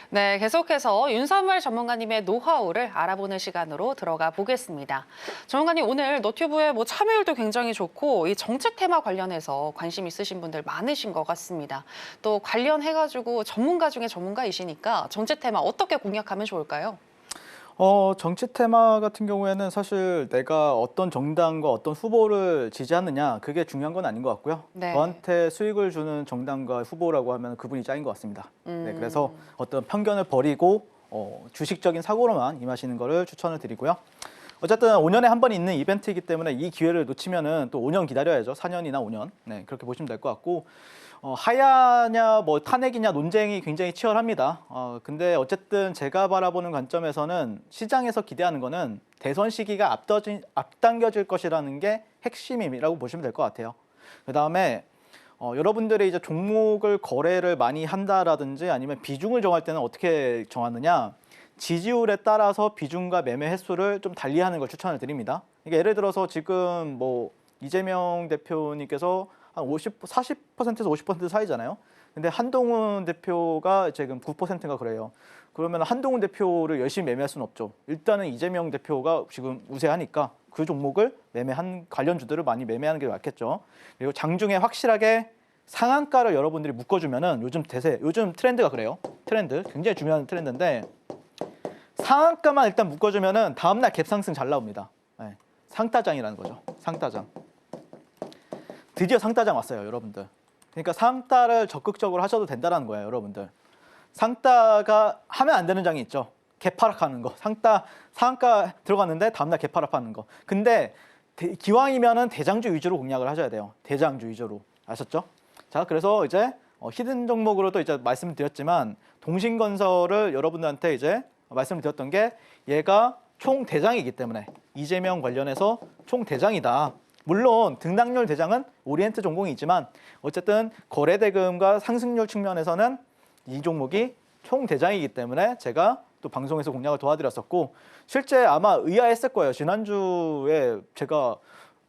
네, 계속해서 윤사무엘 전문가님의 노하우를 알아보는 시간으로 들어가 보겠습니다. 전문가님, 오늘 너튜브에 참여율도 굉장히 좋고 이 정책 테마 관련해서 관심 있으신 분들 많으신 것 같습니다. 또 관련해가지고 전문가 중에 전문가이시니까 정책 테마 어떻게 공략하면 좋을까요? 정치 테마 같은 경우에는 사실 내가 어떤 정당과 어떤 후보를 지지하느냐 그게 중요한 건 아닌 것 같고요. 네. 저한테 수익을 주는 정당과 후보라고 하면 그분이 짱인 것 같습니다. 네, 그래서 어떤 편견을 버리고 주식적인 사고로만 임하시는 거를 추천을 드리고요. 어쨌든 5년에 한 번 있는 이벤트이기 때문에 이 기회를 놓치면은 또 5년 기다려야죠. 4년이나 5년. 네, 그렇게 보시면 될 것 같고. 하야냐 탄핵이냐 논쟁이 굉장히 치열합니다. 근데 어쨌든 제가 바라보는 관점에서는 시장에서 기대하는 거는 대선 시기가 앞당겨질 것이라는 게 핵심이라고 보시면 될 것 같아요. 그다음에 여러분들이 이제 종목을 거래를 많이 한다라든지 아니면 비중을 정할 때는 어떻게 정하느냐? 지지율에 따라서 비중과 매매 횟수를 좀 달리하는 걸 추천을 드립니다. 그러니까 예를 들어서 지금 이재명 대표님께서 한 40%에서 50% 사이잖아요. 근데 한동훈 대표가 지금 9%인가 그래요. 그러면 한동훈 대표를 열심히 매매할 수는 없죠. 일단은 이재명 대표가 지금 우세하니까 그 종목을 매매한 관련주들을 많이 매매하는 게 맞겠죠. 그리고 장중에 확실하게 상한가를 여러분들이 묶어주면은 요즘 대세, 요즘 트렌드가 그래요. 트렌드 굉장히 중요한 트렌드인데 상한가만 일단 묶어주면은 다음날 갭상승 잘 나옵니다. 네. 상따장이라는 거죠. 상따장. 드디어 상따장 왔어요, 여러분들. 그러니까 상따를 적극적으로 하셔도 된다는 거예요, 여러분들. 상따가 하면 안 되는 장이 있죠. 개파락하는 거. 상한가 들어갔는데 다음날 개파락하는 거. 근데 기왕이면은 대장주 위주로 공략을 하셔야 돼요. 대장주 위주로. 아셨죠? 자, 그래서 이제 히든 종목으로도 이제 말씀드렸지만 동신건설을 여러분들한테 이제 말씀을 드렸던 게 얘가 총대장이기 때문에 이재명 관련해서 총대장이다. 물론 등락률 대장은 오리엔트 전공이지만 어쨌든 거래대금과 상승률 측면에서는 이 종목이 총대장이기 때문에 제가 또 방송에서 공략을 도와드렸었고 실제 아마 의아했을 거예요. 지난주에 제가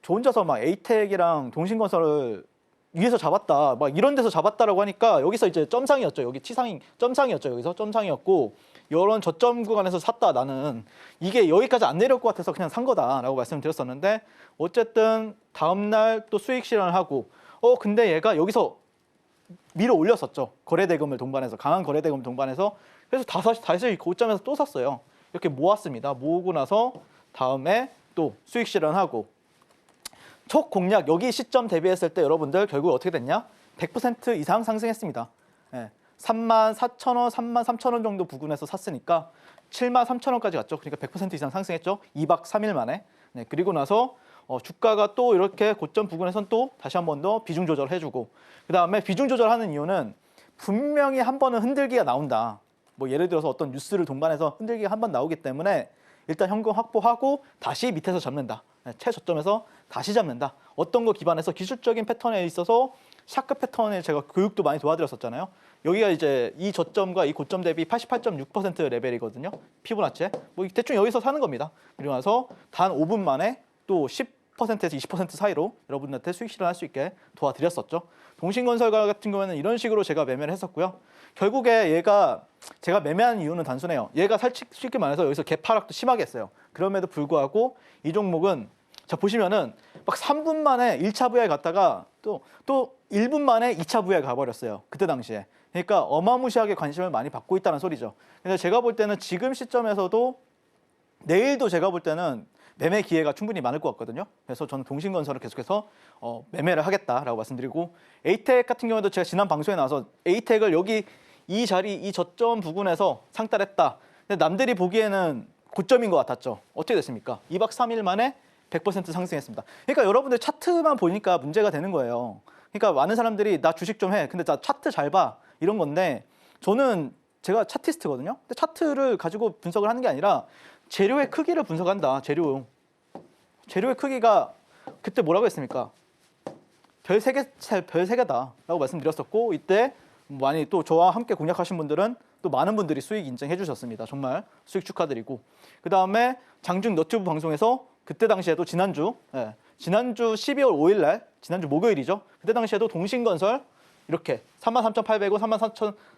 저 혼자서 막 에이텍이랑 동신건설을 위에서 잡았다 막 이런 데서 잡았다라고 하니까 여기서 이제 점상이었죠. 여기 치상이 점상이었죠. 여기서 점상이었고 이런 저점 구간에서 샀다. 나는 이게 여기까지 안 내려올 것 같아서 그냥 산 거다라고 말씀드렸었는데 어쨌든 다음날 또 수익 실현을 하고 근데 얘가 여기서 밀어 올렸었죠. 거래대금을 동반해서 강한 거래대금 동반해서 그래서 다시 고점에서 또 샀어요. 이렇게 모았습니다. 모으고 나서 다음에 또 수익 실현하고 첫 공략 여기 시점 대비했을 때 여러분들 결국 어떻게 됐냐? 100% 이상 상승했습니다. 34,000원, 33,000원 정도 부근에서 샀으니까 73,000원까지 갔죠. 그러니까 100% 이상 상승했죠. 2박 3일 만에. 네, 그리고 나서 주가가 또 이렇게 고점 부근에선 또 다시 한 번 더 비중 조절해주고 그 다음에 비중 조절하는 이유는 분명히 한 번은 흔들기가 나온다. 뭐 예를 들어서 어떤 뉴스를 동반해서 흔들기가 한 번 나오기 때문에 일단 현금 확보하고 다시 밑에서 잡는다. 최저점에서 다시 잡는다. 어떤 거 기반해서 기술적인 패턴에 있어서 샤크 패턴에 제가 교육도 많이 도와드렸었잖아요. 여기가 이제 이 저점과 이 고점 대비 88.6% 레벨이거든요. 피보나치에. 뭐 대충 여기서 사는 겁니다. 그리고 나서 단 5분 만에 또 10%에서 20% 사이로 여러분들한테 수익 실현할 수 있게 도와드렸었죠. 동신건설 같은 경우에는 이런 식으로 제가 매매를 했었고요. 결국에 얘가 제가 매매한 이유는 단순해요. 얘가 쉽게 말해서 여기서 개파락도 심하게 했어요. 그럼에도 불구하고 이 종목은 자 보시면은 막 3분 만에 1차 부야에 갔다가 또 1분 만에 2차 부야에 가버렸어요. 그때 당시에. 그러니까 어마무시하게 관심을 많이 받고 있다는 소리죠. 근데 제가 볼 때는 지금 시점에서도 내일도 제가 볼 때는 매매 기회가 충분히 많을 것 같거든요. 그래서 저는 동신건설을 계속해서 매매를 하겠다라고 말씀드리고 에이텍 같은 경우도 제가 지난 방송에 나와서 에이텍을 여기 이 자리 이 저점 부근에서 상따했다. 근데 남들이 보기에는 고점인 것 같았죠. 어떻게 됐습니까? 2박 3일 만에 100% 상승했습니다. 그러니까 여러분들 차트만 보니까 문제가 되는 거예요. 그러니까 많은 사람들이 나 주식 좀 해. 근데 나 차트 잘 봐. 이런 건데 저는 제가 차티스트거든요. 근데 차트를 가지고 분석을 하는 게 아니라 재료의 크기를 분석한다. 재료의 크기가 그때 뭐라고 했습니까? 별 3개다라고 말씀드렸었고 이때 많이 또 저와 함께 공략하신 분들은 또 많은 분들이 수익 인증해 주셨습니다. 정말 수익 축하드리고 그 다음에 장중 너튜브 방송에서 그때 당시에도 지난주 12월 5일 날 지난주 목요일이죠. 그때 당시에도 동신건설 이렇게 33,800원,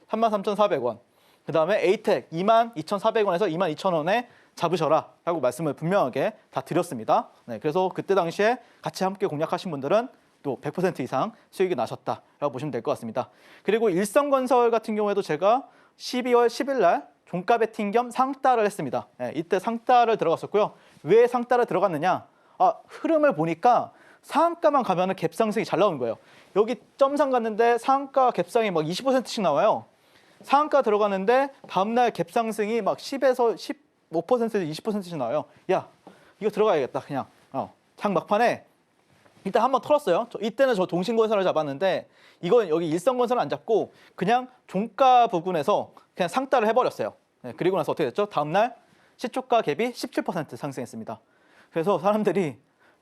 33,400원 그 다음에 에이텍 22,400원에서 22,000원에 잡으셔라 라고 말씀을 분명하게 다 드렸습니다. 네, 그래서 그때 당시에 같이 함께 공략하신 분들은 또 100% 이상 수익이 나셨다라고 보시면 될 것 같습니다. 그리고 일성건설 같은 경우에도 제가 12월 10일 날 종가 베팅 겸 상따를 했습니다. 네, 이때 상따를 들어갔었고요. 왜 상따를 들어갔느냐? 흐름을 보니까 상한가만 가면은 갭상승이 잘 나오는 거예요. 여기 점상 갔는데 상한가 갭상이 막 20%씩 나와요. 상한가 들어가는데 다음날 갭상승이 막 10에서 15%에서 20%씩 나와요. 야, 이거 들어가야겠다. 그냥 장 막판에 일단 한번 털었어요. 이때는 저 동신건설을 잡았는데 이건 여기 일성건설을 안 잡고 그냥 종가 부근에서 그냥 상따를 해버렸어요. 네, 그리고 나서 어떻게 됐죠? 다음날 시초가 갭이 17% 상승했습니다. 그래서 사람들이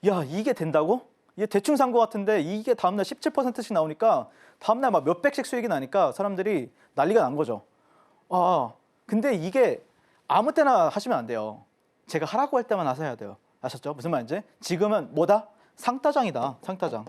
야 이게 된다고? 이게 대충 산 것 같은데 이게 다음날 17%씩 나오니까 다음날 막 몇백씩 수익이 나니까 사람들이 난리가 난 거죠. 근데 이게 아무 때나 하시면 안 돼요. 제가 하라고 할 때만 하셔야 돼요. 아셨죠? 무슨 말인지? 지금은 뭐다? 상따장이다. 상따장.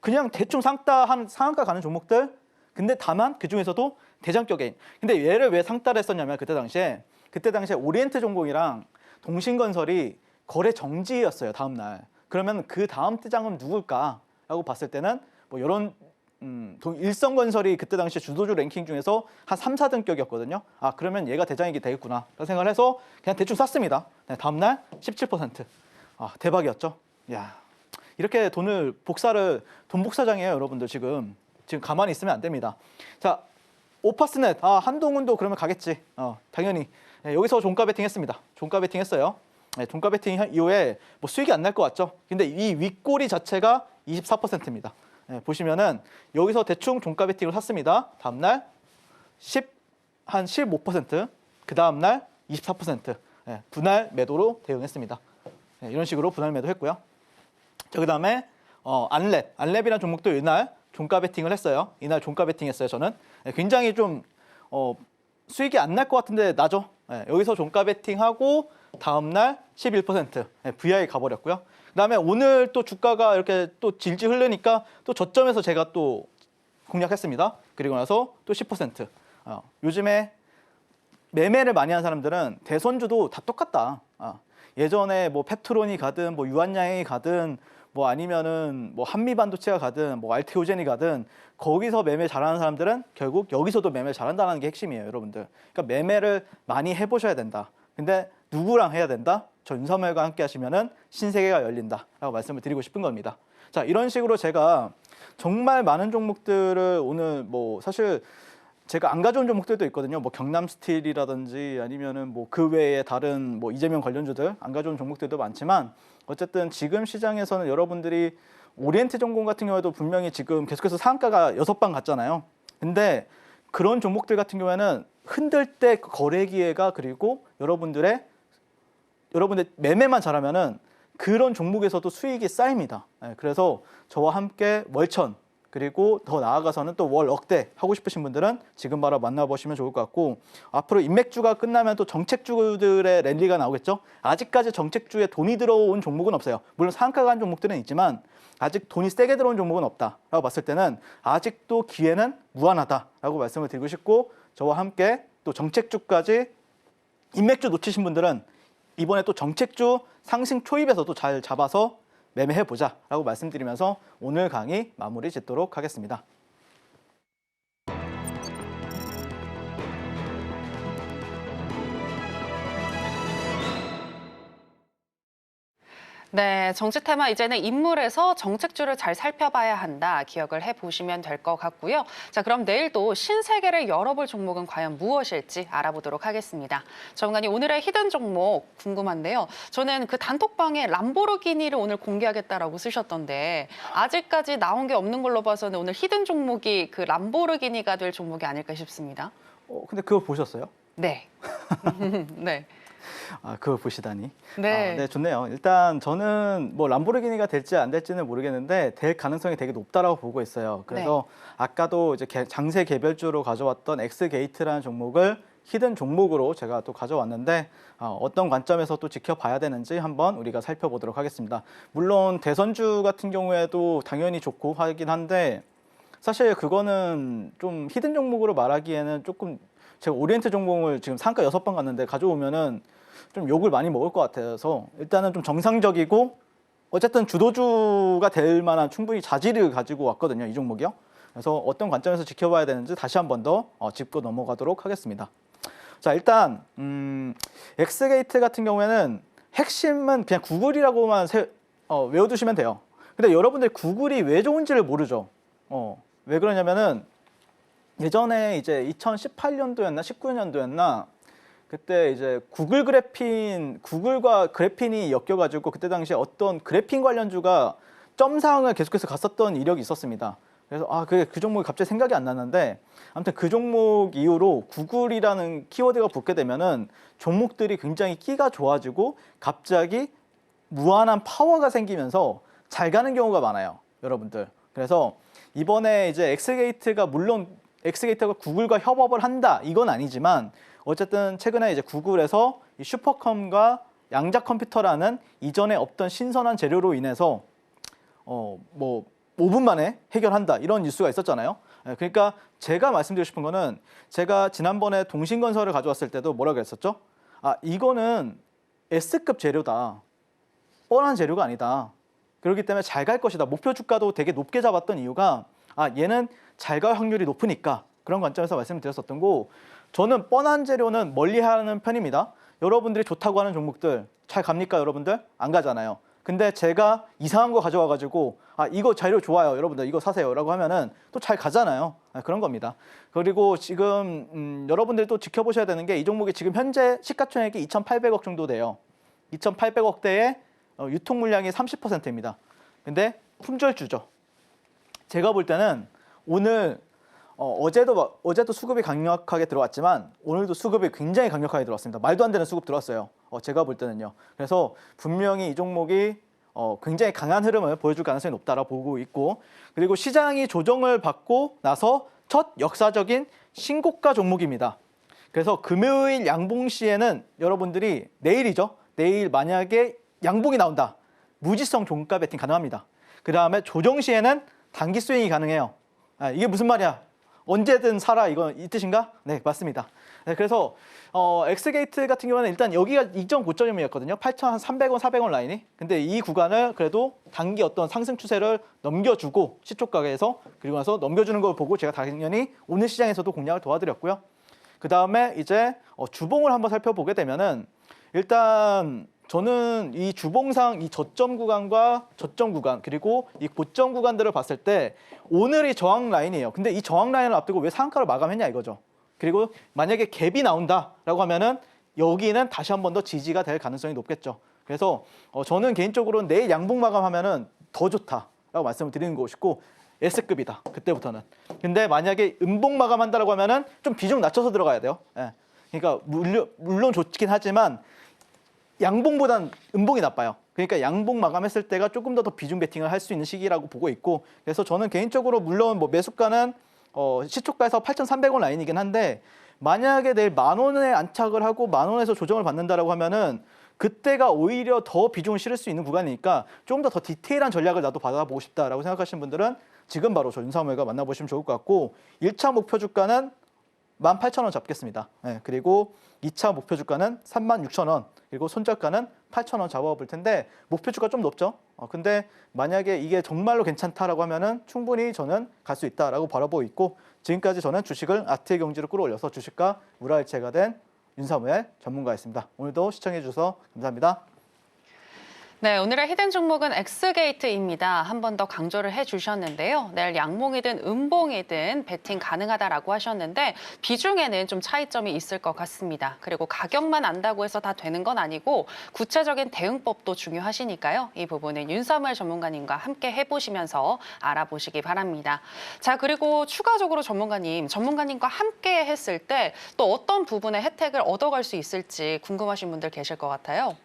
그냥 대충 상한가 가는 종목들. 근데 다만 그 중에서도 대장격 개인. 근데 얘를 왜 상따를 했었냐면 그때 당시에 오리엔트 종공이랑 동신건설이 거래 정지였어요. 다음 날. 그러면 그 다음 대장은 누굴까라고 봤을 때는 뭐 이런 일성건설이 그때 당시에 주도주 랭킹 중에서 한 3, 4등격이었거든요. 아, 그러면 얘가 대장이 되겠구나 라는 생각을 해서 그냥 대충 샀습니다. 네, 다음 날 17%. 아, 대박이었죠. 야, 이렇게 돈 복사장이에요, 여러분들. 지금 가만히 있으면 안 됩니다. 자, 오파스넷. 아, 한동훈도 그러면 가겠지. 당연히. 네, 여기서 종가 베팅 했습니다. 종가 베팅 했어요. 네, 종가 베팅 이후에 뭐 수익이 안 날 것 같죠? 근데 이 윗꼬리 자체가 24%입니다. 네, 보시면은 여기서 대충 종가 베팅을 샀습니다. 다음날 한 15%, 그 다음날 24%. 네, 분할 매도로 대응했습니다. 네, 이런 식으로 분할 매도했고요. 자, 그 다음에 안랩이라는 종목도 이날 종가 베팅을 했어요. 이날 종가 베팅했어요. 저는 굉장히 좀 수익이 안 날 것 같은데 나죠. 여기서 종가 베팅하고 다음날 11% VI 가버렸고요. 그다음에 오늘 또 주가가 이렇게 또 질질 흐르니까 또 저점에서 제가 또 공략했습니다. 그리고 나서 또 10%. 요즘에 매매를 많이 하는 사람들은 대선주도 다 똑같다. 예전에 뭐 페트론이 가든 뭐 유한양행이 가든 뭐 아니면은 뭐 한미반도체가 가든 뭐 알테오젠이 가든 거기서 매매 잘하는 사람들은 결국 여기서도 매매 잘한다는 게 핵심이에요, 여러분들. 그러니까 매매를 많이 해보셔야 된다. 근데 누구랑 해야 된다? 저 윤석열과 함께 하시면은 신세계가 열린다라고 말씀을 드리고 싶은 겁니다. 자, 이런 식으로 제가 정말 많은 종목들을 오늘 뭐 사실 제가 안 가져온 종목들도 있거든요. 뭐 경남스틸이라든지 아니면은 뭐 그 외에 다른 뭐 이재명 관련주들 안 가져온 종목들도 많지만 어쨌든 지금 시장에서는 여러분들이 오리엔트 전공 같은 경우에도 분명히 지금 계속해서 상한가가 6번 갔잖아요. 근데 그런 종목들 같은 경우에는 흔들 때 거래 기회가 그리고 여러분들 매매만 잘하면은 그런 종목에서도 수익이 쌓입니다. 그래서 저와 함께 월천 그리고 더 나아가서는 또 월 억대 하고 싶으신 분들은 지금 바로 만나보시면 좋을 것 같고 앞으로 인맥주가 끝나면 또 정책주들의 랠리가 나오겠죠. 아직까지 정책주에 돈이 들어온 종목은 없어요. 물론 상한가 간 종목들은 있지만 아직 돈이 세게 들어온 종목은 없다라고 봤을 때는 아직도 기회는 무한하다라고 말씀을 드리고 싶고 저와 함께 또 정책주까지 인맥주 놓치신 분들은 이번에 또 정책주 상승 초입에서도 잘 잡아서 매매해보자 라고 말씀드리면서 오늘 강의 마무리 짓도록 하겠습니다. 네, 정치 테마 이제는 인물에서 정책주를 잘 살펴봐야 한다. 기억을 해보시면 될 것 같고요. 자, 그럼 내일도 신세계를 열어볼 종목은 과연 무엇일지 알아보도록 하겠습니다. 정관이 오늘의 히든 종목 궁금한데요. 저는 그 단톡방에 람보르기니를 오늘 공개하겠다라고 쓰셨던데 아직까지 나온 게 없는 걸로 봐서는 오늘 히든 종목이 그 람보르기니가 될 종목이 아닐까 싶습니다. 근데 그거 보셨어요? 네. 네. 아, 그걸 보시다니. 네. 네, 좋네요. 일단 저는 뭐 람보르기니가 될지 안 될지는 모르겠는데 될 가능성이 되게 높다라고 보고 있어요. 그래서 아까도 이제 장세 개별주로 가져왔던 엑스게이트라는 종목을 히든 종목으로 제가 또 가져왔는데 어떤 관점에서 또 지켜봐야 되는지 한번 우리가 살펴보도록 하겠습니다. 물론 대선주 같은 경우에도 당연히 좋고 하긴 한데 사실 그거는 좀 히든 종목으로 말하기에는 조금 제가 오리엔트 종목을 지금 상가 6번 갔는데 가져오면은 좀 욕을 많이 먹을 것 같아서 일단은 좀 정상적이고 어쨌든 주도주가 될 만한 충분히 자질을 가지고 왔거든요, 이 종목이요. 그래서 어떤 관점에서 지켜봐야 되는지 다시 한 번 더 짚고 넘어가도록 하겠습니다. 자, 일단 엑스게이트 같은 경우에는 핵심은 그냥 구글이라고만 외워두시면 돼요. 근데 여러분들 구글이 왜 좋은지를 모르죠. 왜 그러냐면은 예전에 이제 2018년도였나 19년도였나 그때 이제 구글과 그래핀이 엮여가지고 그때 당시에 어떤 그래핀 관련주가 점상을 계속해서 갔었던 이력이 있었습니다. 그래서 그 종목이 갑자기 생각이 안 났는데 아무튼 그 종목 이후로 구글이라는 키워드가 붙게 되면은 종목들이 굉장히 끼가 좋아지고 갑자기 무한한 파워가 생기면서 잘 가는 경우가 많아요, 여러분들. 그래서 이번에 이제 엑스게이트가 구글과 협업을 한다 이건 아니지만 어쨌든 최근에 이제 구글에서 이 슈퍼컴과 양자 컴퓨터라는 이전에 없던 신선한 재료로 인해서 뭐 5분 만에 해결한다 이런 뉴스가 있었잖아요. 그러니까 제가 말씀드리고 싶은 거는 제가 지난번에 동신건설을 가져왔을 때도 뭐라 그랬었죠? 아, 이거는 S급 재료다. 뻔한 재료가 아니다. 그렇기 때문에 잘 갈 것이다. 목표 주가도 되게 높게 잡았던 이유가 얘는 잘 갈 확률이 높으니까 그런 관점에서 말씀을 드렸었던 거고, 저는 뻔한 재료는 멀리하는 편입니다. 여러분들이 좋다고 하는 종목들 잘 갑니까 여러분들? 안 가잖아요. 근데 제가 이상한 거 가져와가지고 이거 재료 좋아요 여러분들 이거 사세요 라고 하면은 또 잘 가잖아요. 그런 겁니다. 그리고 지금 여러분들이 또 지켜보셔야 되는 게 이 종목이 지금 현재 시가총액이 2,800억 정도 돼요. 2,800억대에 유통 물량이 30%입니다. 근데 품절주죠. 제가 볼 때는 오늘 어제도 수급이 강력하게 들어왔지만 오늘도 수급이 굉장히 강력하게 들어왔습니다. 말도 안 되는 수급 들어왔어요. 제가 볼 때는요. 그래서 분명히 이 종목이 굉장히 강한 흐름을 보여줄 가능성이 높다라고 보고 있고, 그리고 시장이 조정을 받고 나서 첫 역사적인 신고가 종목입니다. 그래서 금요일 양봉 시에는 여러분들이 내일이죠. 내일 만약에 양봉이 나온다. 무지성 종가 베팅 가능합니다. 그 다음에 조정 시에는 단기 스윙이 가능해요. 이게 무슨 말이야? 언제든 사라 이건 이 뜻인가? 네, 맞습니다. 네, 그래서 엑스게이트 같은 경우는 일단 여기가 이전 고점이었거든요. 8,300원, 400원 라인이. 근데 이 구간을 그래도 단기 어떤 상승 추세를 넘겨주고 시초가에서 그리고 나서 넘겨주는 걸 보고 제가 당연히 오늘 시장에서도 공략을 도와드렸고요. 그 다음에 이제 주봉을 한번 살펴보게 되면은 일단 저는 이 주봉상 이 저점 구간과 저점 구간 그리고 이 고점 구간들을 봤을 때 오늘이 저항 라인이에요. 근데 이 저항 라인을 앞두고 왜 상한가로 마감했냐 이거죠. 그리고 만약에 갭이 나온다라고 하면은 여기는 다시 한 번 더 지지가 될 가능성이 높겠죠. 그래서 저는 개인적으로는 내일 양봉 마감하면은 더 좋다라고 말씀을 드리는 것이고 S급이다 그때부터는. 근데 만약에 음봉 마감한다라고 하면은 좀 비중 낮춰서 들어가야 돼요. 예. 그러니까 물론 좋긴 하지만 양봉보단 음봉이 나빠요. 그러니까 양봉 마감했을 때가 조금 더 비중 베팅을 할 수 있는 시기라고 보고 있고, 그래서 저는 개인적으로 물론 뭐 매수가는 시초가에서 8,300원 라인이긴 한데 만약에 내일 10,000원에 안착을 하고 10,000원에서 조정을 받는다라고 하면은 그때가 오히려 더 비중을 실을 수 있는 구간이니까 좀 더 디테일한 전략을 나도 받아보고 싶다라고 생각하시는 분들은 지금 바로 저 윤사무엘과 만나보시면 좋을 것 같고, 1차 목표 주가는 18,000원 잡겠습니다. 네, 그리고 2차 목표 주가는 36,000원, 그리고 손절가는 8,000원 잡아볼 텐데 목표 주가 좀 높죠. 근데 만약에 이게 정말로 괜찮다라고 하면은 충분히 저는 갈 수 있다라고 바라보고 있고, 지금까지 저는 주식을 아트의 경지로 끌어올려서 주식과 우라일체가 된 윤사무엘 전문가였습니다. 오늘도 시청해 주셔서 감사합니다. 네, 오늘의 히든 종목은 엑스게이트입니다. 한 번 더 강조를 해주셨는데요. 내일 양봉이든 음봉이든 베팅 가능하다라고 하셨는데 비중에는 좀 차이점이 있을 것 같습니다. 그리고 가격만 안다고 해서 다 되는 건 아니고 구체적인 대응법도 중요하시니까요. 이 부분은 윤사무엘 전문가님과 함께 해보시면서 알아보시기 바랍니다. 자, 그리고 추가적으로 전문가님과 함께 했을 때 또 어떤 부분의 혜택을 얻어갈 수 있을지 궁금하신 분들 계실 것 같아요.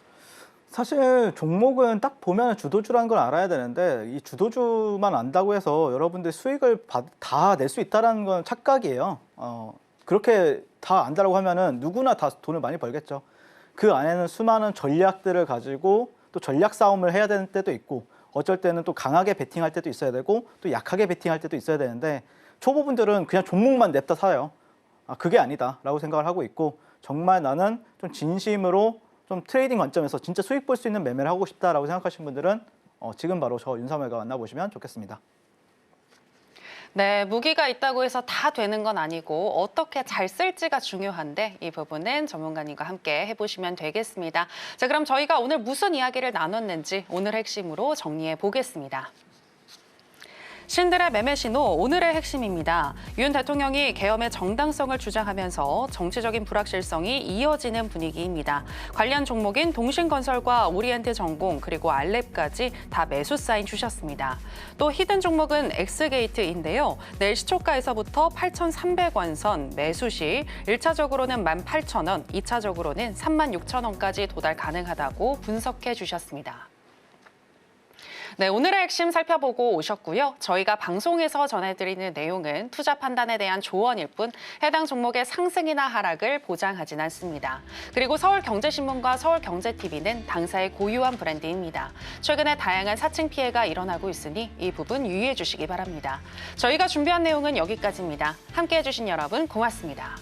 사실 종목은 딱 보면 주도주라는 걸 알아야 되는데 이 주도주만 안다고 해서 여러분들 수익을 다 낼 수 있다는 건 착각이에요. 그렇게 다 안다라고 하면은 누구나 다 돈을 많이 벌겠죠. 그 안에는 수많은 전략들을 가지고 또 전략 싸움을 해야 되는 때도 있고, 어쩔 때는 또 강하게 베팅할 때도 있어야 되고 또 약하게 베팅할 때도 있어야 되는데, 초보분들은 그냥 종목만 냅다 사요. 그게 아니다라고 생각을 하고 있고, 정말 나는 좀 진심으로 좀 트레이딩 관점에서 진짜 수익 볼 수 있는 매매를 하고 싶다라고 생각하시는 분들은 지금 바로 저 윤사무엘과 만나보시면 좋겠습니다. 네, 무기가 있다고 해서 다 되는 건 아니고 어떻게 잘 쓸지가 중요한데 이 부분은 전문가님과 함께 해보시면 되겠습니다. 자, 그럼 저희가 오늘 무슨 이야기를 나눴는지 오늘 핵심으로 정리해 보겠습니다. 신들의 매매 신호, 오늘의 핵심입니다. 윤 대통령이 계엄의 정당성을 주장하면서 정치적인 불확실성이 이어지는 분위기입니다. 관련 종목인 동신건설과 오리엔트전공 그리고 알랩까지 다 매수 사인 주셨습니다. 또 히든 종목은 엑스게이트인데요. 내일 시초가에서부터 8,300원 선 매수 시 1차적으로는 18,000원, 2차적으로는 36,000원까지 도달 가능하다고 분석해 주셨습니다. 네, 오늘의 핵심 살펴보고 오셨고요. 저희가 방송에서 전해드리는 내용은 투자 판단에 대한 조언일 뿐 해당 종목의 상승이나 하락을 보장하진 않습니다. 그리고 서울경제신문과 서울경제TV는 당사의 고유한 브랜드입니다. 최근에 다양한 사칭 피해가 일어나고 있으니 이 부분 유의해 주시기 바랍니다. 저희가 준비한 내용은 여기까지입니다. 함께해 주신 여러분 고맙습니다.